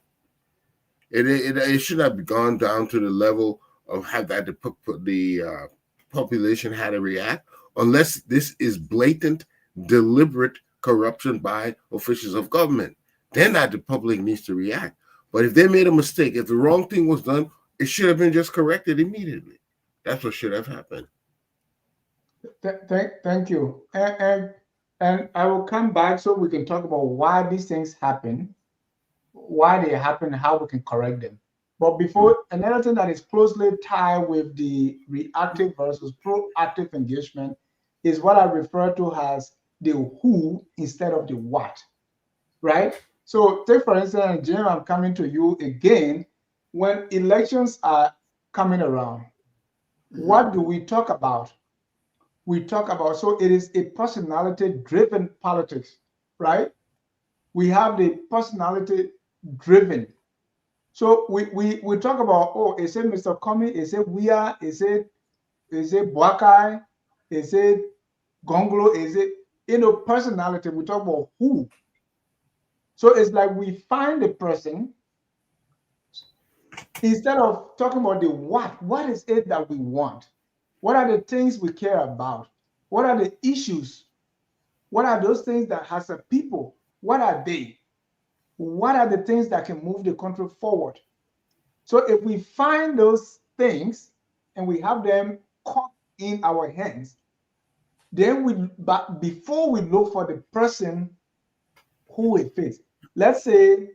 It should have gone down to the level of how that the population had to react, unless this is blatant, deliberate corruption by officials of government. Then that the public needs to react. But if they made a mistake, if the wrong thing was done, it should have been just corrected immediately. That's what should have happened. Thank you. And I will come back so we can talk about why these things happen, why they happen, how we can correct them. But before, another thing that is closely tied with the reactive versus proactive engagement is what I refer to as the who instead of the what, right? So take for instance, Jim, I'm coming to you again. When elections are coming around, what do we talk about? We talk about, so it is a personality driven politics, right? We have the personality driven. So we talk about, oh, is it Mr. Comey? Is it Wia? Is it Bwakai? Is it Gonglo? Is it, personality? We talk about who. So it's like we find the person instead of talking about the what. What is it that we want? What are the things we care about? What are the issues? What are those things that has a people? What are they? What are the things that can move the country forward? So if we find those things and we have them caught in our hands, then but before we look for the person who it fits, let's say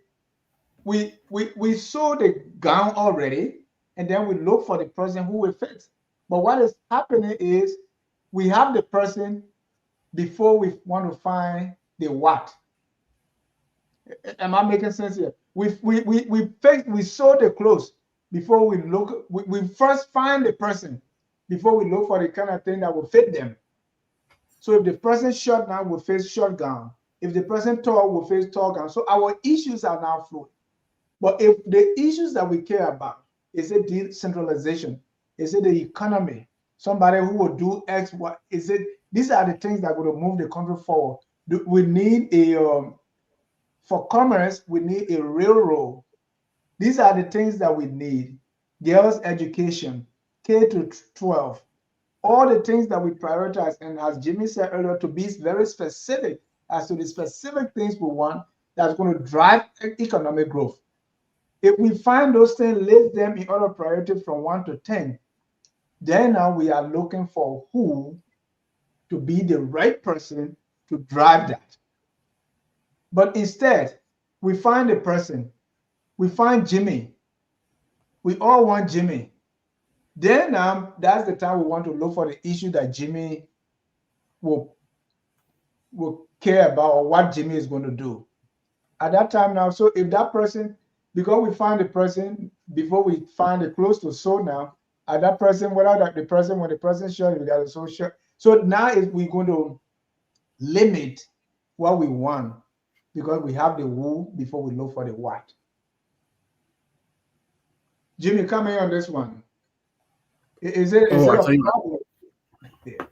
we saw the gown already, and then we look for the person who it fits. But what is happening is we have the person before we want to find the what. Am I making sense here? We saw the clothes before we look. We first find the person before we look for the kind of thing that will fit them. So if the person short now will face short gown. If the person tall will face tall gown. So our issues are now fluid. But if the issues that we care about is it decentralization, is it the economy, somebody who will do X, what is it? These are the things that are going to move the country forward. We need for commerce, we need a railroad. These are the things that we need. Girls' education, K to 12, all the things that we prioritize. And as Jimmy said earlier, to be very specific as to the specific things we want that's going to drive economic growth. If we find those things, list them in order of priority from 1 to 10, then now we are looking for who to be the right person to drive that. But instead, we find a person, we find Jimmy, we all want Jimmy. Then that's the time we want to look for the issue that Jimmy will care about or what Jimmy is going to do. At that time now, so if that person, because we find the person before we find the clothes to sew now, at that person, whether the person, when the person short, we got to sew short. So now we're going to limit what we want because we have the who before we look for the what. Jimmy, come in on this one. Is Oh, it I a tell you what. problem? Yeah.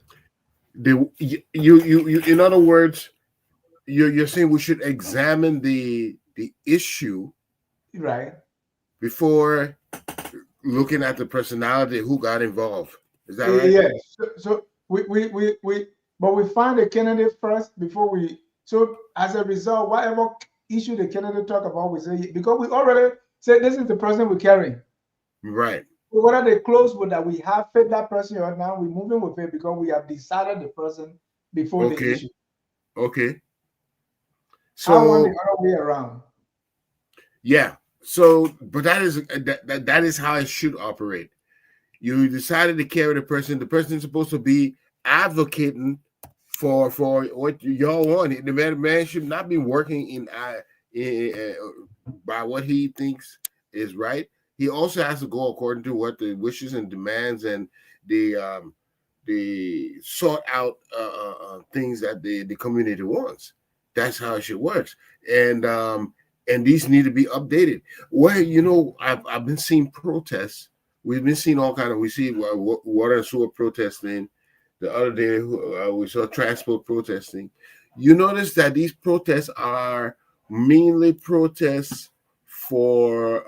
You in other words, you're saying we should examine the issue Right. before looking at the personality who got involved. Is that right? Yes. So but we find the candidate first before we. So as a result, whatever issue the candidate talk about, we say because we already said this is the person we're carrying. Right. So whether they close with that we have fit that person or now we're moving with it because we have decided the person before the Okay. issue. Okay. I want the So other way around. yeah. So, but that is how it should operate. You decided to carry the person. The person is supposed to be advocating for what y'all want. The man should not be working by what he thinks is right. He also has to go according to what the wishes and demands and the sought out things that the community wants. That's how it should work. And these need to be updated. Well, I've been seeing protests. We've been seeing all kind of. We see water and sewer protesting. The other day, we saw transport protesting. You notice that these protests are mainly protests for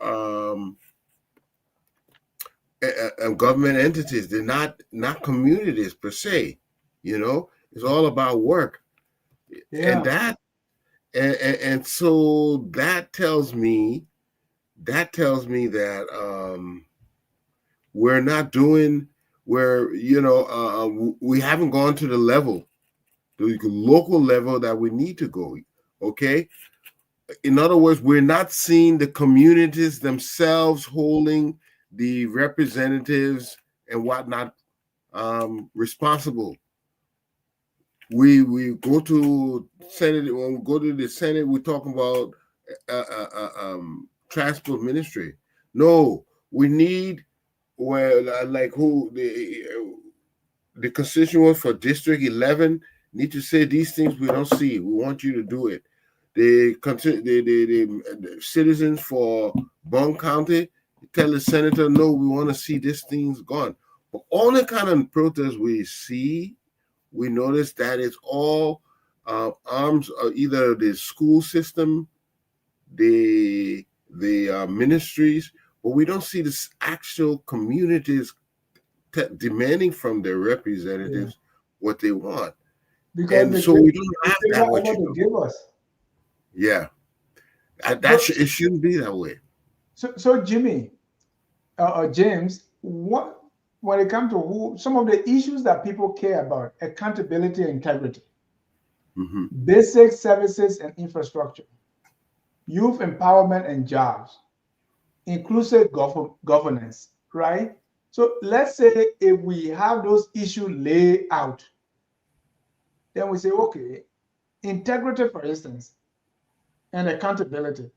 government entities. They're not communities per se. It's all about work, and Yeah. and so that we're not doing where we haven't gone to the local level that we need to go. Okay, in other words, we're not seeing the communities themselves holding the representatives and whatnot responsible. We go to Senate. When we go to the Senate, we're talking about transport ministry. No, we need like who the constituents for District 11 need to say these things we don't see. We want you to do it. The citizens for Bond County tell the senator, no, we want to see these things gone. But all the kind of protests we see, we notice that it's all arms of either the school system, the ministries, but we don't see this actual communities demanding from their Yeah. representatives what they want. Because And they so give we don't they have take that what whatever you they know. give us. Yeah. So It shouldn't be that way. so Jimmy, James, what when it comes to who some of the issues that people care about, accountability and integrity, Hmm. basic services and infrastructure, youth empowerment and jobs, inclusive governance, right? So let's say if we have those issues laid out, then we say, okay, integrity, for instance, and accountability.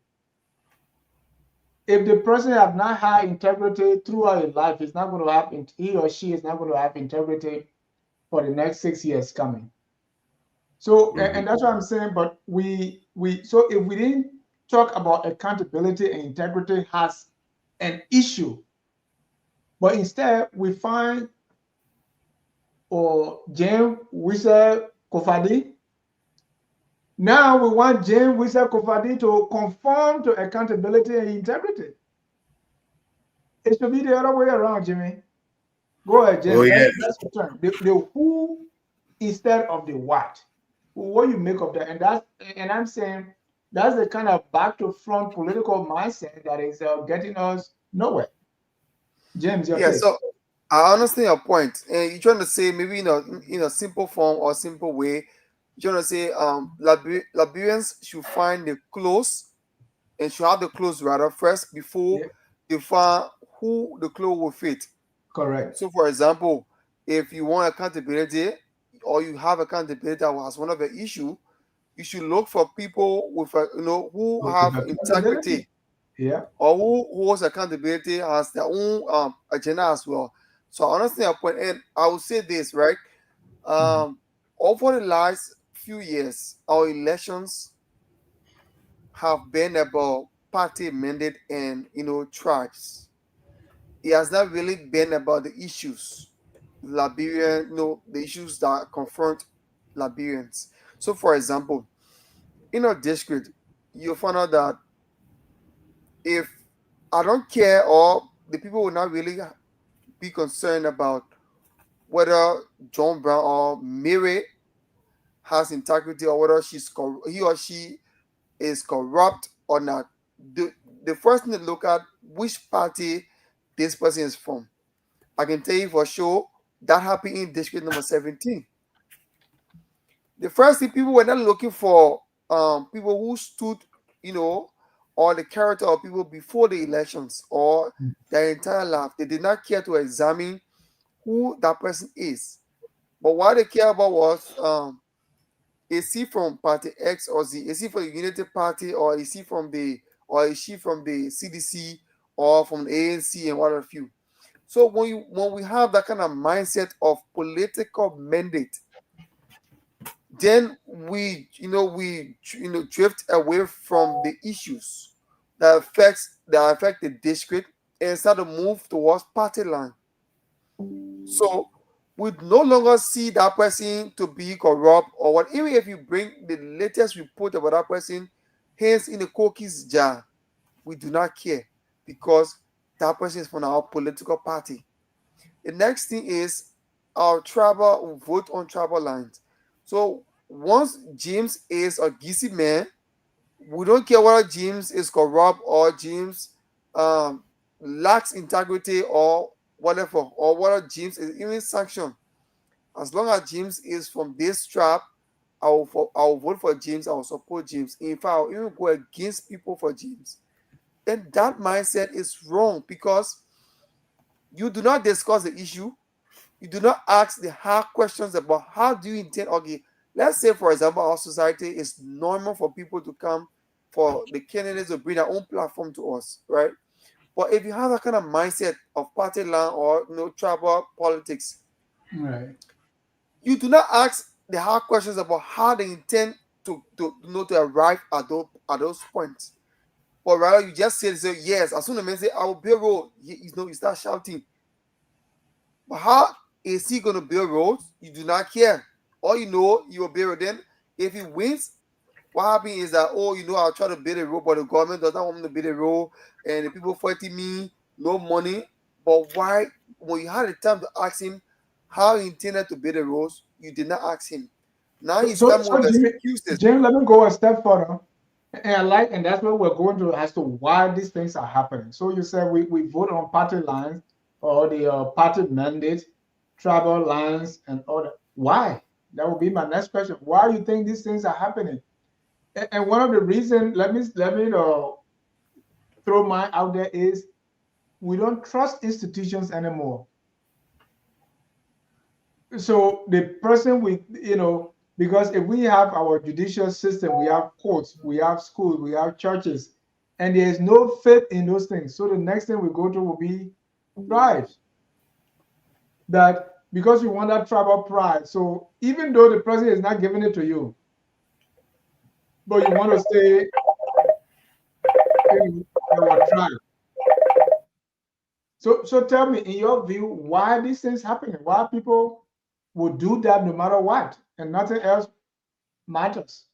If the person have not had integrity throughout his life, he's not going to have he or she is not going to have integrity for the next 6 years coming. So Hmm. and that's what I'm saying. But we so if we didn't talk about accountability and integrity has an issue, but instead we find or James Wisa Kofadi. Now we want James Wisa Kofadi to conform to accountability and integrity. It should be the other way around, Jimmy. Go ahead, Oh James. yeah. Let's return the who instead of the what. What you make of that, and I'm saying that's the kind of back to front political mindset that is getting us nowhere. James, your Yeah, take. so I understand your point, and you're trying to say maybe in a simple form or simple way. You're trying to say Liberians should find the clothes and should have the clothes rather first before Yeah, they find who the clothes will fit. correct. So, for example, if you want accountability or you have accountability as one of the issue, you should look for people with who With have accountability. integrity Yeah. or who holds accountability has their own agenda as well. So I understand your point, and I will say this right. Mhm. Um, over the last few years, our elections have been about party mandate and tribes. it has not really been about the issues Liberian, the issues that confront Liberians. So, for example, in our district, you find out that if I don't care, or the people will not really be concerned about whether John Brown or Mary has integrity, or whether he or she is corrupt or not. The, the first thing to look at which party this person is from. I can tell you for sure that happened in district number 17. The first thing, people were not looking for people who stood, you know, or the character of people before the elections or their entire life. They did not care to examine who that person is. But what they care about was, is he from party X or Z? Is he from the United Party, or is he from the, or is she from the CDC or from the ANC and what have you? So when we have that kind of mindset of political mandate, then we drift away from the issues that affect the district and start to move towards party line. So we no longer see that person to be corrupt or what. Even if you bring the latest report about that person, hands in the cookies jar, we do not care because that person is from our political party. The next thing is our tribal vote on tribal lines. So once James is a Gisi man, we don't care whether James is corrupt or James um, lacks integrity or whatever, or whether James is even sanctioned. As long as James is from this tribe, I will vote for James. I will support James. In fact, I will even go against people for James. Then that mindset is wrong because you do not discuss the issue. You do not ask the hard questions about how do you intend. Okay, let's say for example, our society is normal for people to come for the candidates to bring their own platform to us, right? But if you have that kind of mindset of party line or tribal politics, Right. you do not ask the hard questions about how they intend to arrive at those points. But rather you just say yes. As soon as the man say I will build road, you start shouting. But how is he going to build roads? You do not care. All you know, you will build it. Then, if he wins, what happens is that, oh, I'll try to build a road, but the government does not want me to build a road, and the people fighting me, no money. But why, when you had the time to ask him how he intended to build the roads, you did not ask him. Now So, he's so, coming so with Jimmy, excuses. Jim, let me go a step further. And and that's what we're going to as to why these things are happening. So you said we vote on party lines or the party mandate, tribal lines, and all that. Why? That would be my next question. Why do you think these things are happening? And one of the reasons, let me throw mine out there, is we don't trust institutions anymore. So the person because if we have our judicial system, we have courts, we have schools, we have churches, and there is no faith in those things. So the next thing we go to will be pride. That because you want that tribal pride. So even though the president is not giving it to you, but you want to stay in our tribe. So tell me, in your view, why these things happening? Why people would do that no matter what, and nothing else matters?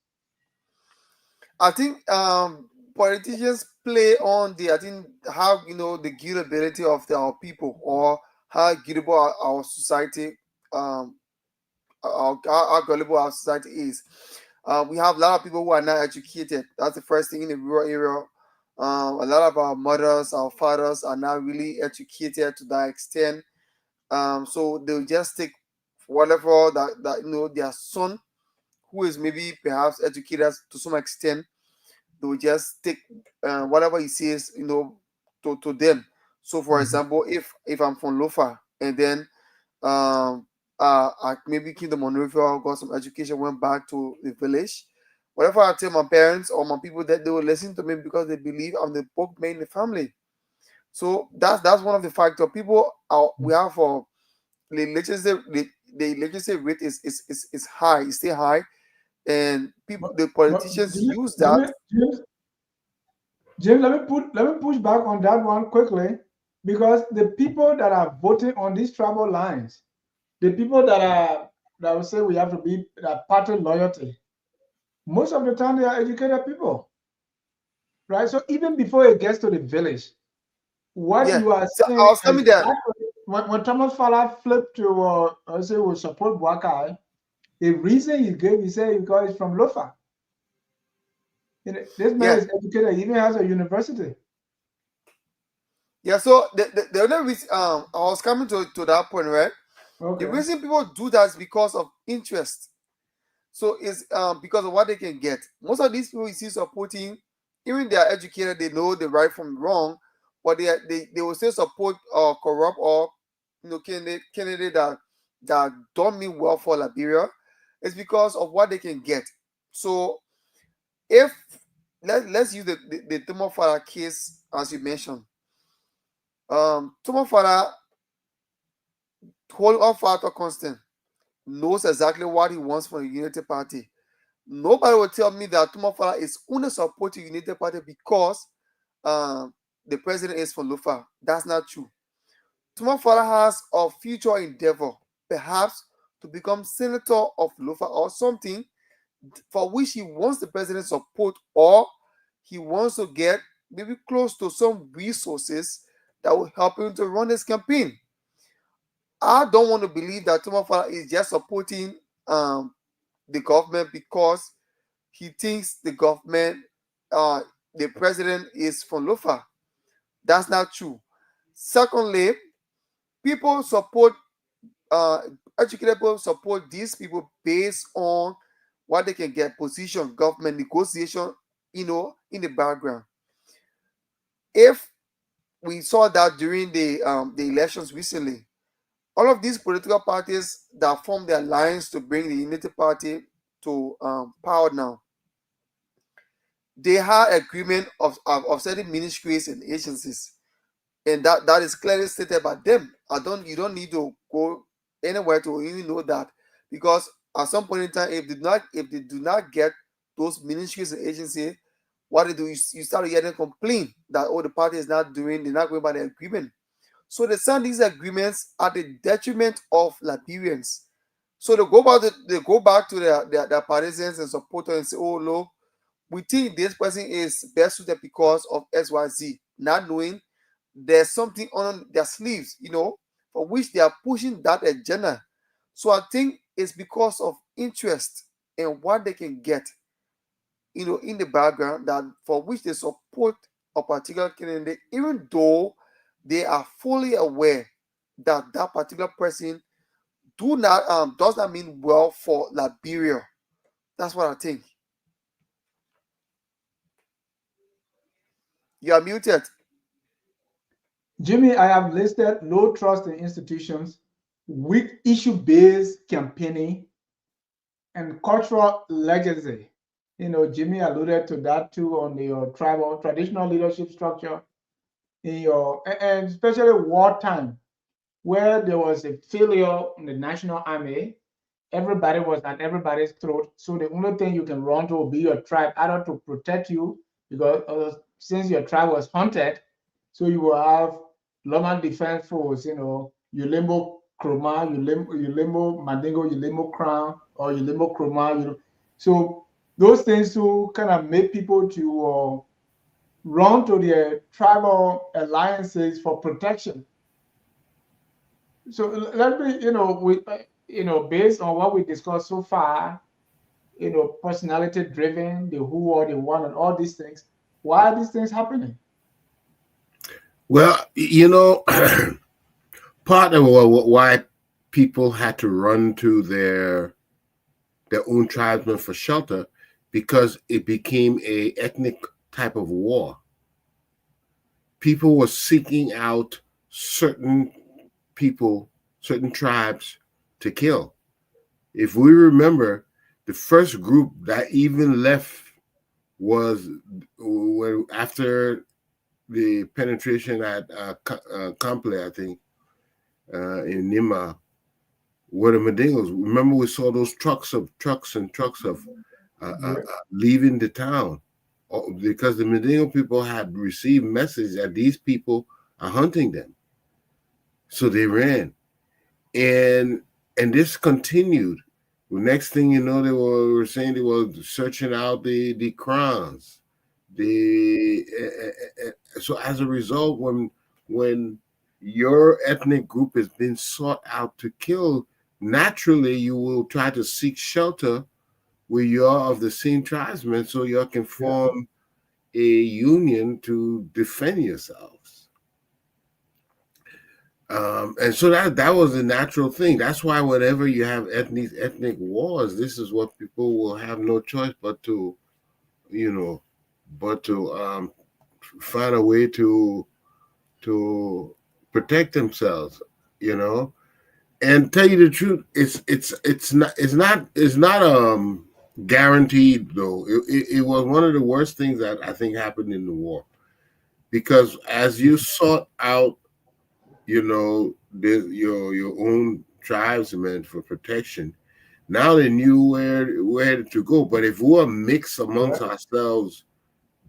I think politicians play on the, I think, how the gullibility of our people, or how gullible our society, um how gullible our society is. We have a lot of people who are not educated. That's the first thing in the rural area. A lot of our mothers, our fathers are not really educated to that extent. So they'll just take whatever that their son, who is maybe perhaps educated to some extent, they will just take whatever he says, to them. So, for Mhm. example, if I'm from Lofa, and then I maybe came to Monrovia, got some education, went back to the village. Whatever I tell my parents or my people, that they will listen to me because they believe I'm the bookman in the family. So that's one of the factors. People are we have for the legislative rate is high, it's still high, and people, But, the but politicians Jimmy, use that. Jimmy, James, let me push back on that one quickly, because the people that are voting on these tribal lines, the people that will say we have to be party loyalty, most of the time they are educated people, right? So even before it gets to the village, what Yeah. you are So I saying was coming there. exactly when Thomas Fala flipped to say we support Buakai, the reason he gave, he said because he's from Lofa. You know, this man Yeah. is educated, he even has a university. Yeah. So the other reason I was coming to that point, right? The Okay. reason people do that is because of interest. So it's because of what they can get. Most of these people you see supporting, even they are educated, they know the right from wrong, but they will still support corrupt or candidate that don't mean well for Liberia. It's because of what they can get. So if let's use the Tomo Father case as you mentioned. Tomo Father, whole of Father constant, knows exactly what he wants from the Unity Party. Nobody will tell me that Tumafala is only supporting United Party because um, the president is from Lufa. That's not true. Tumafala has a future endeavor, perhaps to become senator of Lufa or something for which he wants the president's support or he wants to get maybe close to some resources that will help him to run his campaign. I don't want to believe that Tumafala is just supporting the government because he thinks the government, uh, the president is from Lufa. That's not true. Secondly, people support, uh, educated people support these people based on what they can get, position, government, negotiation, in the background. If we saw that during the elections recently, all of these political parties that formed the alliance to bring the Unity Party to power now, they had agreement of certain ministries and agencies, and that is clearly stated by them. You don't need to go anywhere to even know that, because at some point in time, if they do not get those ministries and agencies, what they do is you start getting complaint that, oh, the party is not doing, they're not going by the agreement. So they sign these agreements at the detriment of Liberians. So they go back to their partisans and supporters and say, oh, look, we think this person is best suited because of XYZ, not knowing there's something on their sleeves, for which they are pushing that agenda. So I think it's because of interest in what they can get, in the background, that for which they support a particular candidate, even though they are fully aware that that particular person does not mean well for Liberia. That's what I think. You are muted. Jimmy, I have listed low trust in institutions, weak issue-based campaigning, and cultural legacy. Jimmy alluded to that too on your tribal traditional leadership structure in your and especially wartime, where there was a failure in the national army. Everybody was at everybody's throat. So the only thing you can run to will be your tribe, either to protect you, because since your tribe was hunted, so you will have Loma Defense Force, Ulembo Kroma, Ulembo Mandingo, Ulembo Crown, or Ulembo Kroma. So those things to kind of make people to run to their tribal alliances for protection. So let me, based on what we discussed so far, personality driven, the who or the one, and all these things. Why are these things happening? Well, part of why people had to run to their own tribesmen for shelter, because it became a ethnic type of war. People were seeking out certain people, certain tribes to kill. If we remember, the first group that even left was when after the penetration at Kample, I think, in Nima, were the Mandingos. Remember, we saw those trucks and trucks of leaving the town, because the Mandingo people had received message that these people hunting them. So they ran, and this continued. The next thing you know, they were saying they were searching out the crowns. The So as a result, when your ethnic group has been sought out to kill, naturally you will try to seek shelter where you're of the same tribesmen, so you can Yeah. form a union to defend yourselves. And so that was a natural thing. That's why whenever you have ethnic wars, this is what people will have no choice but to, you know, find a way to protect themselves, you know. And tell you the truth, it's not guaranteed though. It was one of the worst things that I think happened in the war, because as you sought out, your own tribesmen for protection, now they knew where to go. But if we're mixed amongst Correct. ourselves,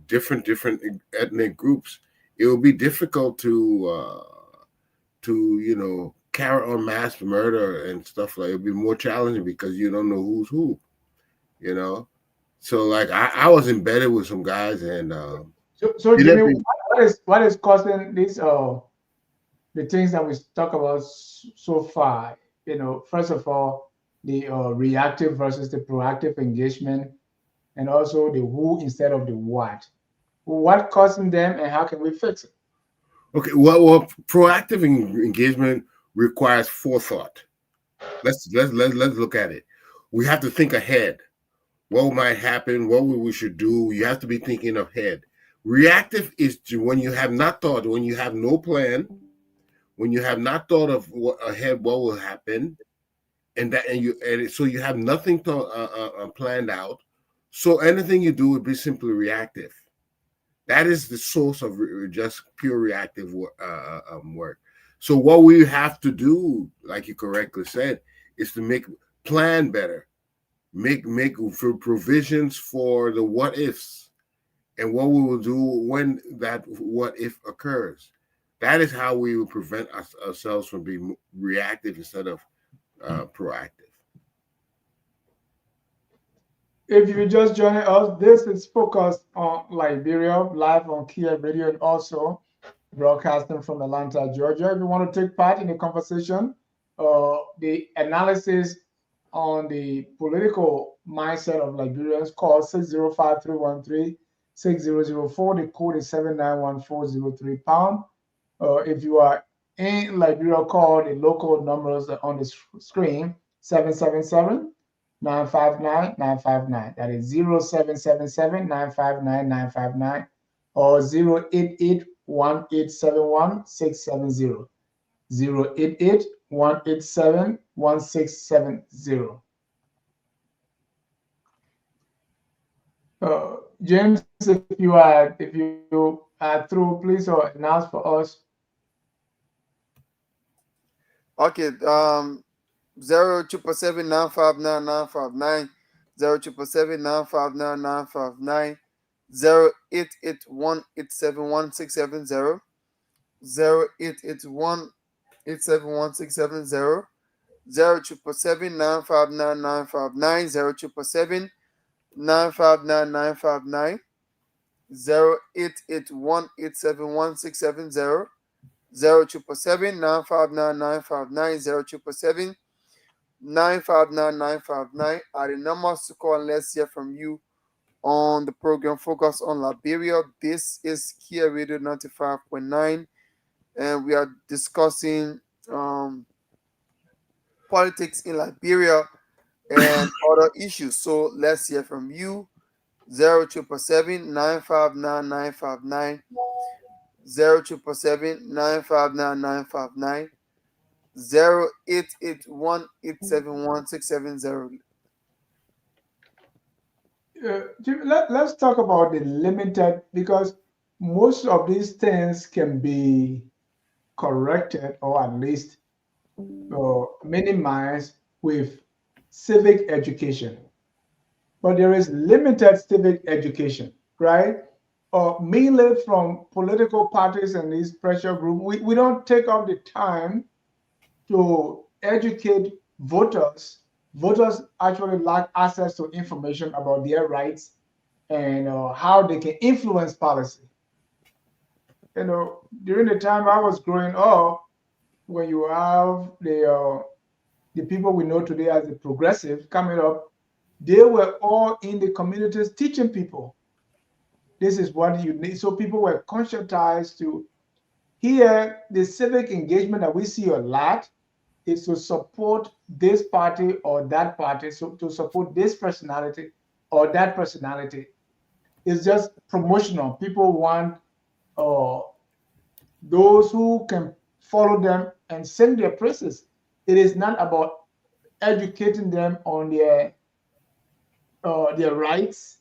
different ethnic groups, it will be difficult to carry on mass murder and stuff. Like, it'll be more challenging because you don't know who's who, you know. So like I was embedded with some guys, and So it Jimmy, didn't be- what is causing this the things that we talk about so far? First of all, the reactive versus the proactive engagement, and also the who instead of the what. What causing them, and how can we fix it? okay. Well, proactive engagement requires forethought. Let's look at it. We have to think ahead. What might happen? What we should do? You have to be thinking ahead. Reactive is when you have not thought, when you have no plan, when you have not thought of ahead what will happen, so you have nothing planned out. So anything you do would be simply reactive. That is the source of just pure reactive work. So what we have to do, like you correctly said, is to plan better, make for provisions for the what ifs, and what we will do when that what if occurs. That is how we will prevent ourselves from being reactive instead of proactive. If you just joining us, this is focused on Liberia, live on Kear Radio, and also broadcasting from Atlanta, Georgia. If you want to take part in the conversation, the analysis on the political mindset of Liberians, call 605-313-6004. The code is 791403 #. If you are in Liberia, call the local numbers on the screen: 777-959-959. That is 0777-959-959, or 088-1871-670. 088-187-1670. James, if you are through, please announce for us. Okay, 07779599590, 07779599590, 08818716770, 08818716770, 07779599590, 07779599590, 08818716770, 07779599590, 07779599590 are the numbers to call, and let's hear from you on the program Focus on Liberia. This is Kear Radio 95.9, and we are discussing politics in Liberia and other issues. So let's hear from you. 07779599590, 07779599590, 08818716770. Jim, let's talk about the limited, because most of these things can be corrected, or at least minimized, with civic education. But there is limited civic education, right? mainly from political parties and these pressure groups, we don't take up the time to educate voters. Voters actually lack access to information about their rights and how they can influence policy. During the time I was growing up, when you have the people we know today as the progressive coming up, they were all in the communities teaching people this is what you need. So people were conscientized to here. The civic engagement that we see a lot is to support this party or that party, so to support this personality or that personality. It's just promotional. People want uh, those who can follow them and sing their praises. It is not about educating them on their rights,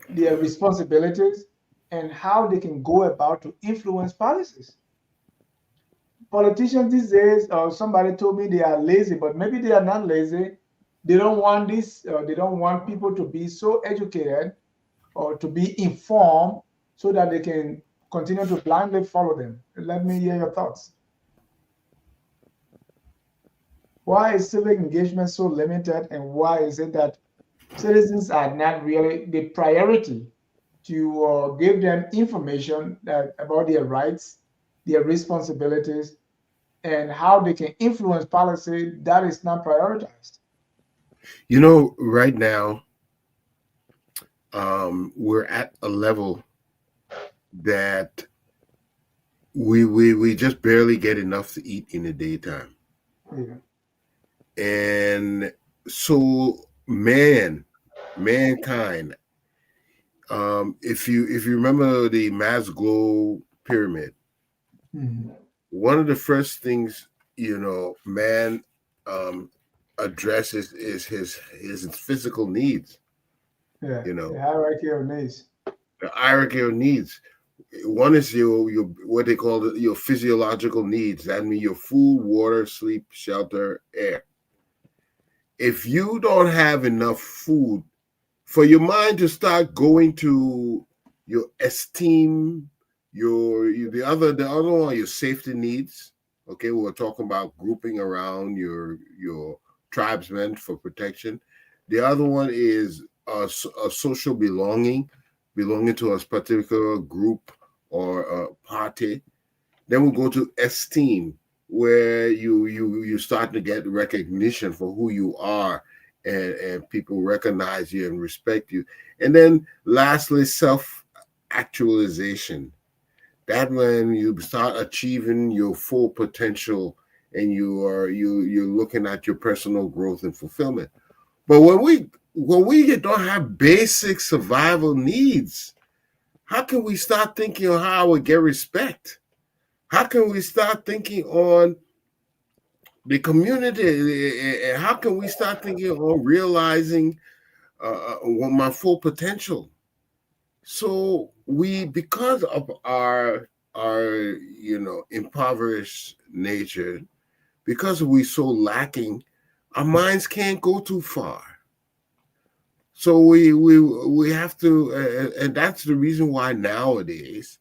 their responsibilities, and how they can go about to influence policies. Politicians these days, somebody told me they are lazy, but maybe they are not lazy. They don't want this. They don't want people to be so educated or to be informed so that they can continue to blindly follow them. Let me hear your thoughts. Why is civic engagement so limited, and why is it that citizens are not really the priority to give them information about their rights, their responsibilities, and how they can influence policy that is not prioritized? Right now, we're at a level that we just barely get enough to eat in the daytime. Yeah. And so mankind, if you remember the Maslow pyramid, Mhm. one of the first things man um addresses is his physical needs. Yeah, you the know hierarchy of needs. the hierarchy of needs. One is your what they call your physiological needs. That means your food, water, sleep, shelter, air. If you don't have enough food for your mind to start going to your esteem, the other one, your safety needs. Okay, we're talking about grouping around your tribesmen for protection. The other one is a social belonging to a particular group or a party. Then we go to esteem, where you start to get recognition for who you are, and people recognize you and respect you. And then lastly, self actualization. That when you start achieving your full potential, and you're looking at your personal growth and fulfillment. But when we don't have basic survival needs, how can we start thinking on how I would get respect? How can we start thinking on the community? How can we start thinking on realizing my full potential? So because of our impoverished nature, because we so lacking, our minds can't go too far. So we have to, and that's the reason why nowadays,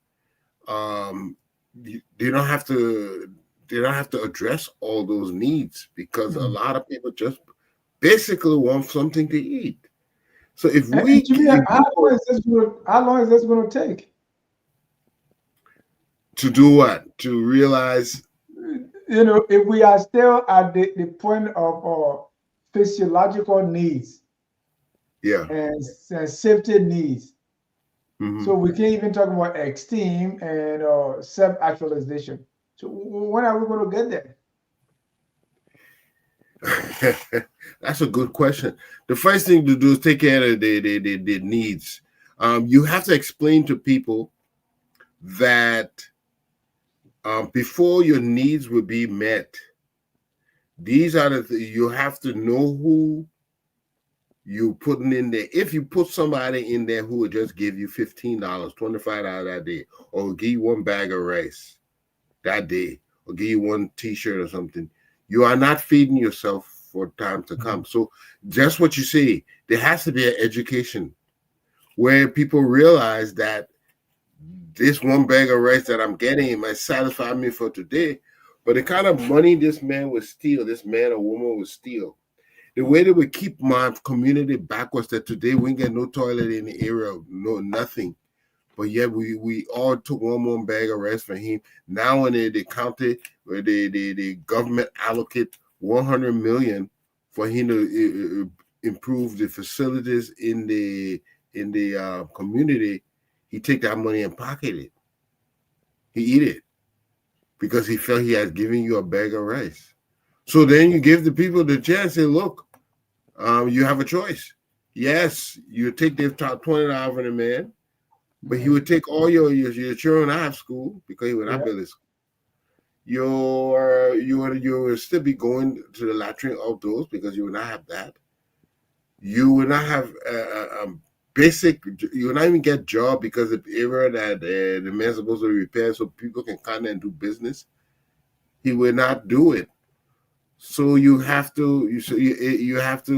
um, they don't have to address all those needs, because a Mhm. lot of people just basically want something to eat. So if And we Jimmy, if people how long is this going to take? to do what, to realize, If we are still at the point of physiological needs yeah. and safety needs, so Mhm. we can't even talk about esteem and self-actualization. So when are we going to get there? That's a good question. The first thing to do is take care of the needs. You have to explain to people that before your needs will be met, these are you have to know who you putting in there. If you put somebody in there who would just give you $15, $25 that day, or give you one bag of rice that day, or give you one T-shirt or something, you are not feeding yourself for time to come. So just what you say, there has to be an education where people realize that this one bag of rice that I'm getting, it might satisfy me for today. But the kind of money this man would steal, this man or woman would steal, the way they would keep my community backwards, that today we ain't get no toilet in the area, no nothing. But yet we all took one bag of rice for him. Now when they counted, where the government allocate 100 million for him to improve the facilities in the community, he take that money and pocket it. He eat it because he felt he has given you a bag of rice. So then you give the people the chance. Say, look, you have a choice. Yes, you take the top $20 from the man, but he would take all your children out of school because he would not Yeah. build a school. You will still be going to the latrine outdoors because you will not have that. You will not have basic. You will not even get job because the area that the man's supposed to repair so people can come and do business. He will not do it. So you have to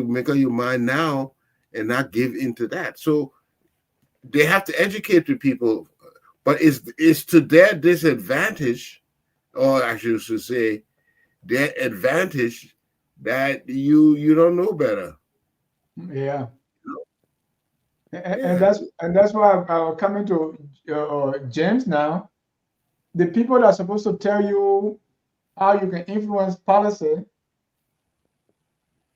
make up your mind now and not give into that. So they have to educate the people, but it's to their disadvantage, or I should say, their advantage that you don't know better. Yeah. Yeah. And that's why I'm coming to James now. The people that are supposed to tell you how you can influence policy,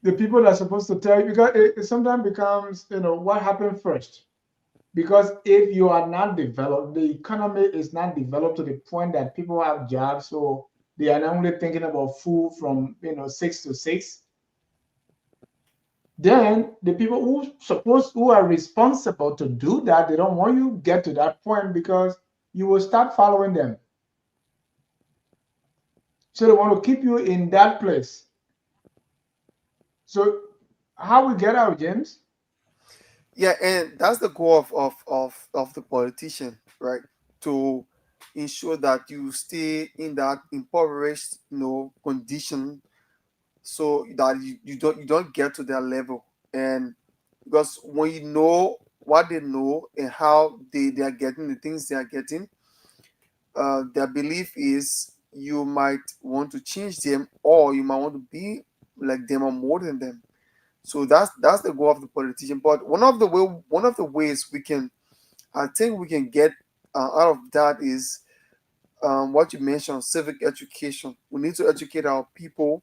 the people that are supposed to tell you, because it sometimes becomes, what happened first. Because if you are not developed, the economy is not developed to the point that people have jobs, so they are not only thinking about food from 6 to 6. Then the people who are responsible to do that, they don't want you to get to that point because you will start following them. So they want to keep you in that place. So how we get out, James? Yeah, and that's the goal of the politician, right? To ensure that you stay in that impoverished, condition, so that you don't get to that level. And because when you know what they know and how they are getting the things they are getting, their belief is you might want to change them, or you might want to be like them or more than them. So that's the goal of the politician. But one of the ways we can, I think we can get out of that is what you mentioned, civic education. We need to educate our people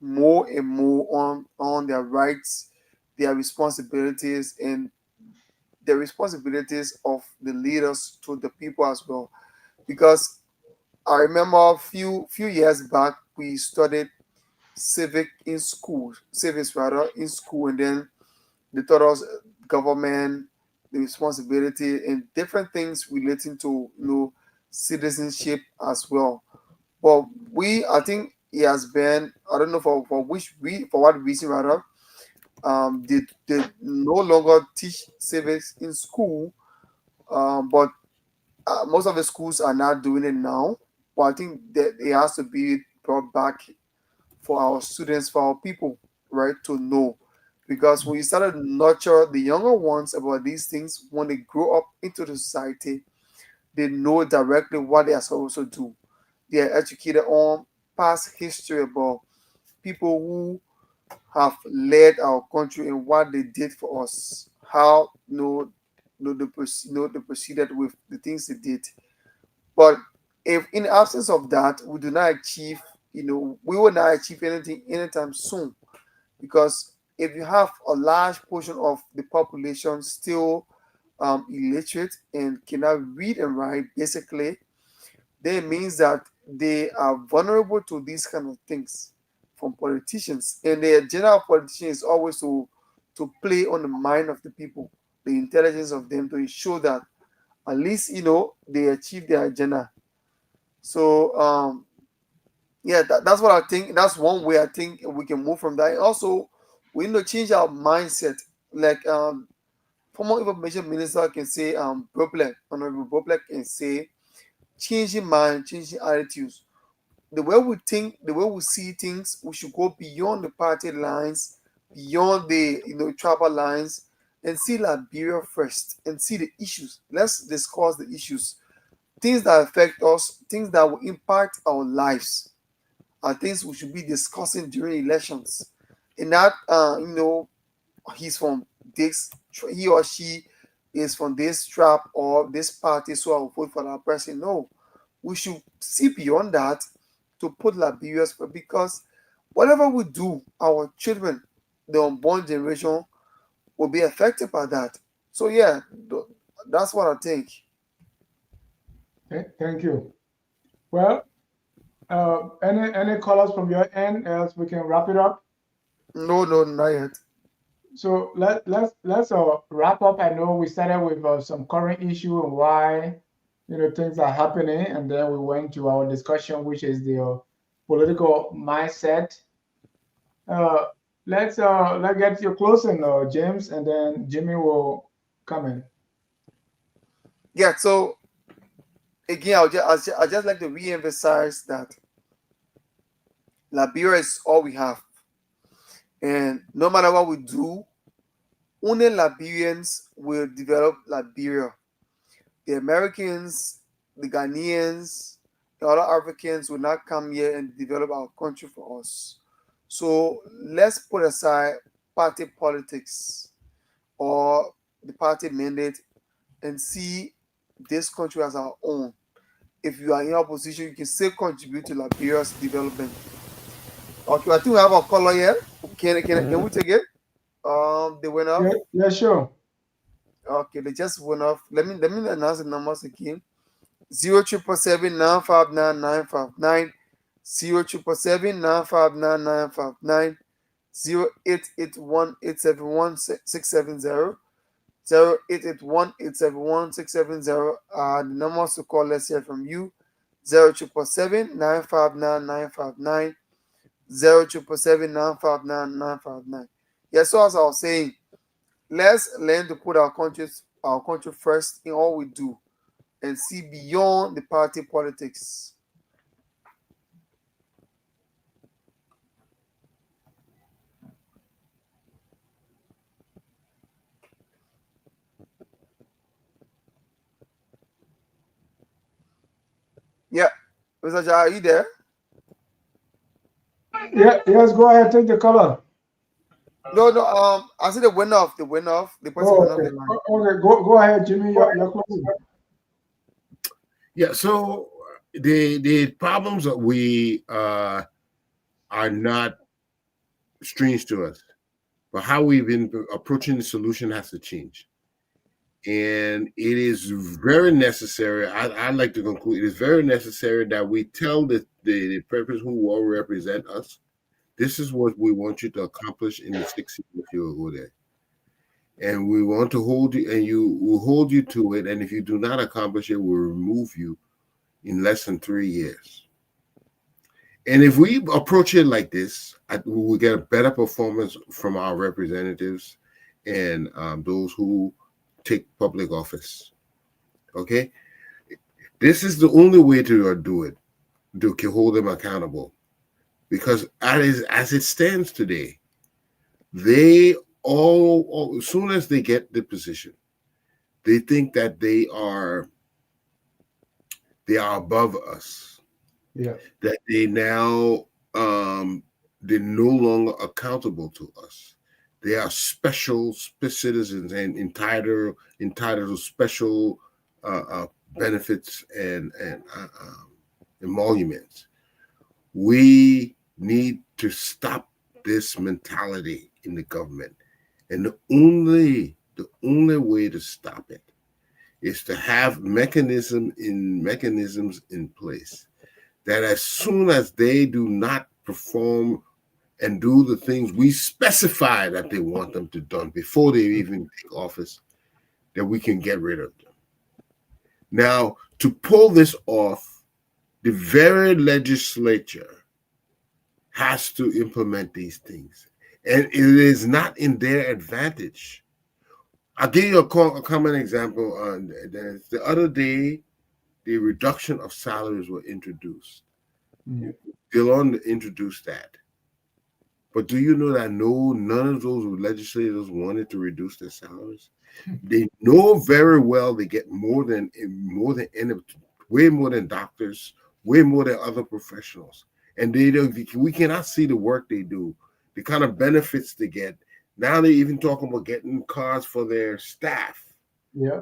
more and more on their rights, their responsibilities, and the responsibilities of the leaders to the people as well. Because I remember a few years back we studied civics rather in school, and then they taught us government, the responsibility, and different things relating to citizenship as well. But I think it has been, I don't know for what reason rather, they no longer teach civics in school, but most of the schools are not doing it now. But I think that it has to be brought back for our students, for our people, right, to know. Because when you start to nurture the younger ones about these things, when they grow up into the society, they know directly what they are supposed to do. They are educated on past history about people who have led our country and what they did for us, how they proceeded with the things they did. But if in the absence of that, we do not achieve, we will not achieve anything anytime soon. Because if you have a large portion of the population still illiterate and cannot read and write, basically, then it means that they are vulnerable to these kind of things from politicians. And the agenda of politicians is always to play on the mind of the people, the intelligence of them, to ensure that at least they achieve their agenda. So yeah, that's what I think. That's one way I think we can move from that. And also, we need to change our mindset. Like former information minister can say, Honorable Boblek can say, changing mind, changing attitudes. The way we think, the way we see things, we should go beyond the party lines, beyond the tribal lines, and see Liberia first and see the issues. Let's discuss the issues, things that affect us, things that will impact our lives, are things we should be discussing during elections. And not, he's from this, he or she is from this tribe or this party, so I will vote for that person. No, we should see beyond that to put Liberians first, because whatever we do, our children, the unborn generation, will be affected by that. So yeah, that's what I think. Thank you. Well, any callers from your end, else we can wrap it up. No, no, not yet. So let's wrap up. I know we started with some current issue and why things are happening, and then we went to our discussion, which is the political mindset. Uh, let's get you closing, James, and then Jimmy will come in. Yeah. So again, I just like to re-emphasize that Liberia is all we have, and no matter what we do, only Liberians will develop Liberia. The Americans, the Ghanaians, the other Africans will not come here and develop our country for us. So let's put aside party politics or the party mandate and see this country as our own. If you are in opposition, you can still contribute to Liberia's development. Okay, I think we have a caller here. Can we take it? They went off. Yeah, yeah, sure. Okay, they just went off. Let me announce the numbers again. 077759959, 077759959, 0881871670, 0881871670 are the numbers to call. Let's hear from you. 077759959, 077759959. Yeah, so as I was saying, let's learn to put our country first in all we do and see beyond the party politics. Yeah, Mr. Jai, are you there? Yeah, yes, go ahead, take the color. No, no. I said they went off. They went off. The person Oh, went off okay. the line. Okay, go ahead, Jimmy. You're closing. Yeah. So the problems that we are not strange to us, but how we've been approaching the solution has to change. And it is very necessary. I'd like to conclude. It is very necessary that we tell the person who will represent us, this is what we want you to accomplish in the 6 years if you will go there. And we want to hold you, and you will hold you to it. And if you do not accomplish it, we'll remove you in less than 3 years. And if we approach it like this, we will get a better performance from our representatives and those who take public office. Okay, this is the only way to do it, to hold them accountable, because as it stands today, they all as soon as they get the position, they think that they are above us. Yeah. That they now they're no longer accountable to us. They are special citizens and entitled to special benefits and emoluments. We need to stop this mentality in the government, and the only way to stop it is to have mechanisms in place that as soon as they do not perform and do the things we specify that they want them to done before they even take office, that we can get rid of them. Now, to pull this off, the very legislature has to implement these things. And it is not in their advantage. I'll give you a common example. The other day, the reduction of salaries were introduced. Mm. Dillon introduced that. But do you know that none of those legislators wanted to reduce their salaries? They know very well they get any, way more than doctors, way more than other professionals, and they don't. We cannot see the work they do, the kind of benefits they get. Now they're even talking about getting cars for their staff, Yeah.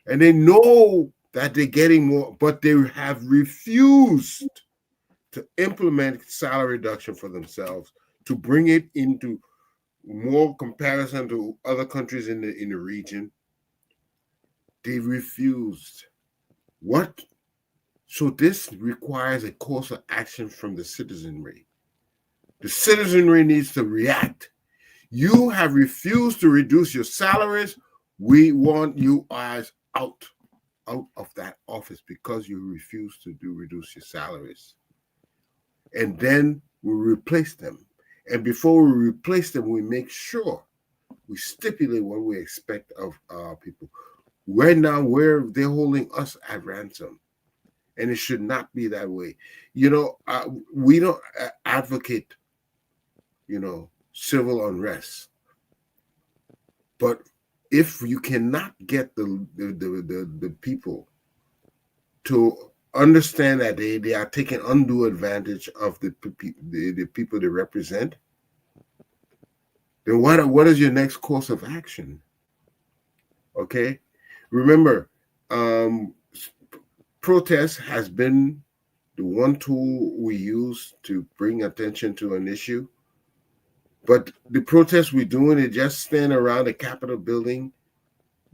and they know that they're getting more, but they have refused to implement salary reduction for themselves to bring it into more comparison to other countries in the region. They refused. What? So this requires a course of action from the citizenry. The citizenry needs to react. You have refused to reduce your salaries. We want you guys out of that office because you refuse to reduce your salaries. And then we replace them. And before we replace them, we make sure we stipulate what we expect of our people. Right now, they're holding us at ransom, and it should not be that way. We don't advocate, civil unrest, but if you cannot get the people to understand that they are taking undue advantage of the people they represent, then what is your next course of action? Okay, remember, protest has been the one tool we use to bring attention to an issue. But the protests we're doing is just stand around the Capitol building,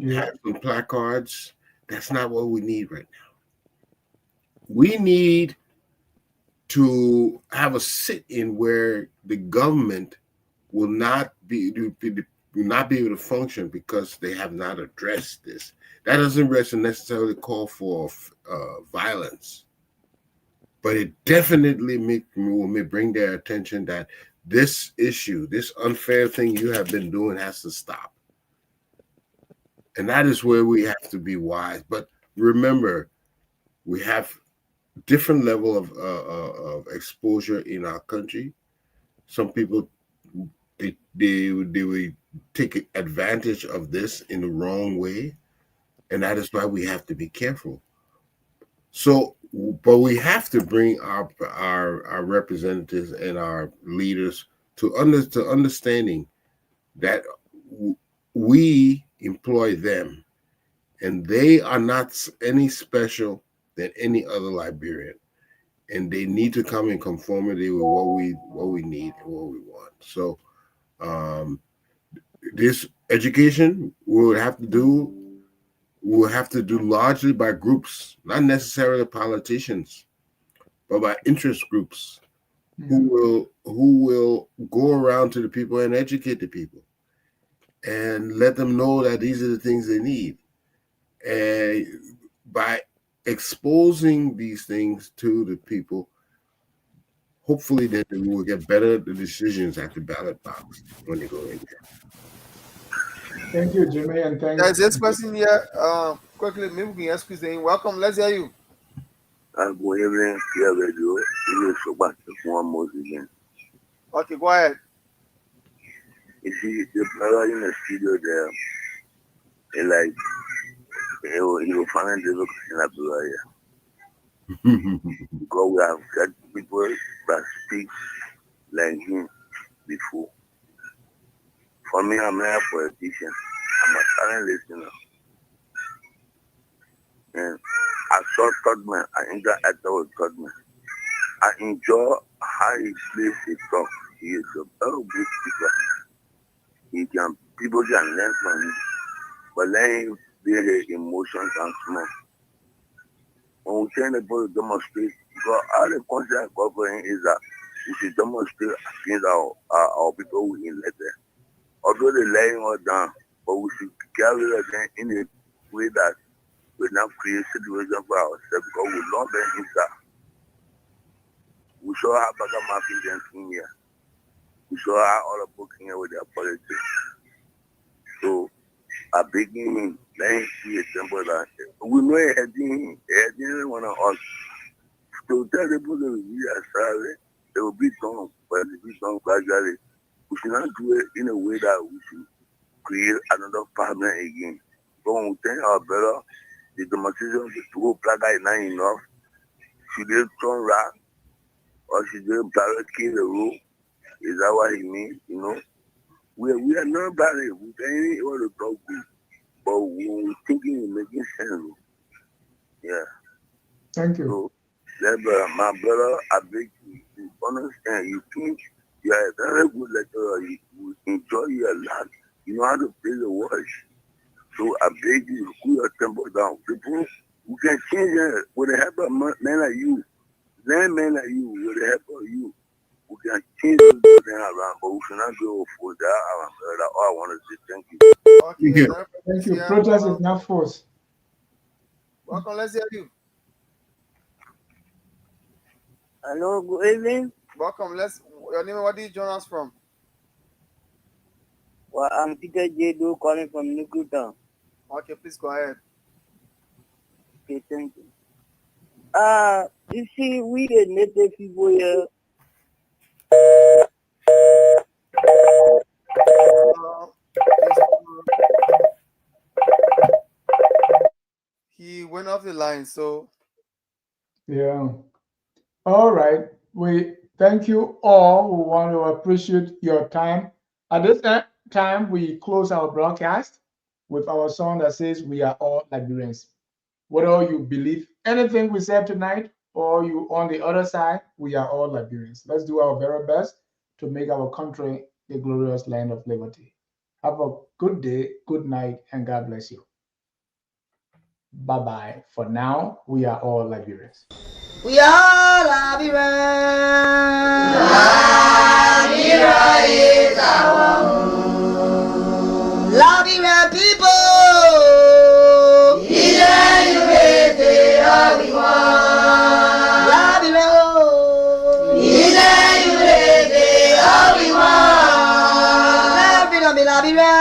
have some placards. That's not what we need right now. We need to have a sit-in where the government will not be able to function because they have not addressed this. That doesn't necessarily call for violence, but it definitely will bring their attention that this issue, this unfair thing you have been doing, has to stop. And that is where we have to be wise. But remember, we have different level of exposure in our country. Some people they will take advantage of this in the wrong way, and that is why we have to be careful. So, but we have to bring our representatives and our leaders to understanding that we employ them, and they are not any special than any other Liberian, and they need to come in conformity with what we need and what we want. So, this education we'll have to do largely by groups, not necessarily politicians, but by interest groups who will go around to the people and educate the people and let them know that these are the things they need. And by exposing these things to the people, hopefully that we will get better decisions at the ballot box when they go in there. Thank you, Jimmy, and thanks. Guys, this person here, quickly, maybe we can ask you saying, welcome, let's hear you. Good evening, Kear Radio. It is so back to one more again. Okay, go ahead. You see, the brother in the studio there, like, he will find the location because we have got people that speak like him before. For me, I'm not a politician. I'm a silent listener. And I saw Todman. I enjoy acting with Todman. I enjoy how he plays his talk. He is a very good speaker. People can learn from him. But let him feel the emotions and smile. When we tell people to demonstrate, because all the concept of government is that we should demonstrate against our people we elected. Although they're laying us down, but we should carry them in a way that will not create situation for ourselves because we love them inside. We saw how Baga Mafia in here. We saw how all the booking here with their politics. So I begin him, let him see a temple that we know he didn't want to us. So tell the people to be sorry, they will be done. but it is done gradually. We should not do it in a way that we should create another problem again. So when we think our brother, the demonstration to go black guy is not enough. Should they turn around or should they barricade the road? Is that what he means? You know? We are not bad. We can't want to talk good. But when we're thinking and making sense. Yeah. Thank you. So my brother, I beg you to understand. You think you are a very good lecturer. You enjoy your lot. You know how to play the words. So I beg you to cool your temper down. People, we can change it with the help of men like you. Men like you, with the help of you. We can change those things around, but we should not go for that. That's all I want to say. Thank you. Okay, Thank you. very Thank you. yeah, Protest is not forced. welcome. Let's hear you. Hello, good evening. Welcome. Your name. Where did you join us from? Well, I'm Peter J. calling from Nukuta. Okay, please go ahead. Okay, thank you. You see, we the native people here, He went off the line, so Yeah. All right. We thank you all. We want to appreciate your time. At this time, we close our broadcast with our song that says, "We are all Liberians." Whether you believe anything we said tonight or you on the other side, we are all Liberians. Let's do our very best to make our country a glorious land of liberty. Have a good day, good night, and God bless you. Bye bye. For now, we are all Liberians. We are Liberians. Liberia is our home. Liberian people. Liberia, everyone. Liberia, oh. Liberia, everyone. Liberia, Liberia.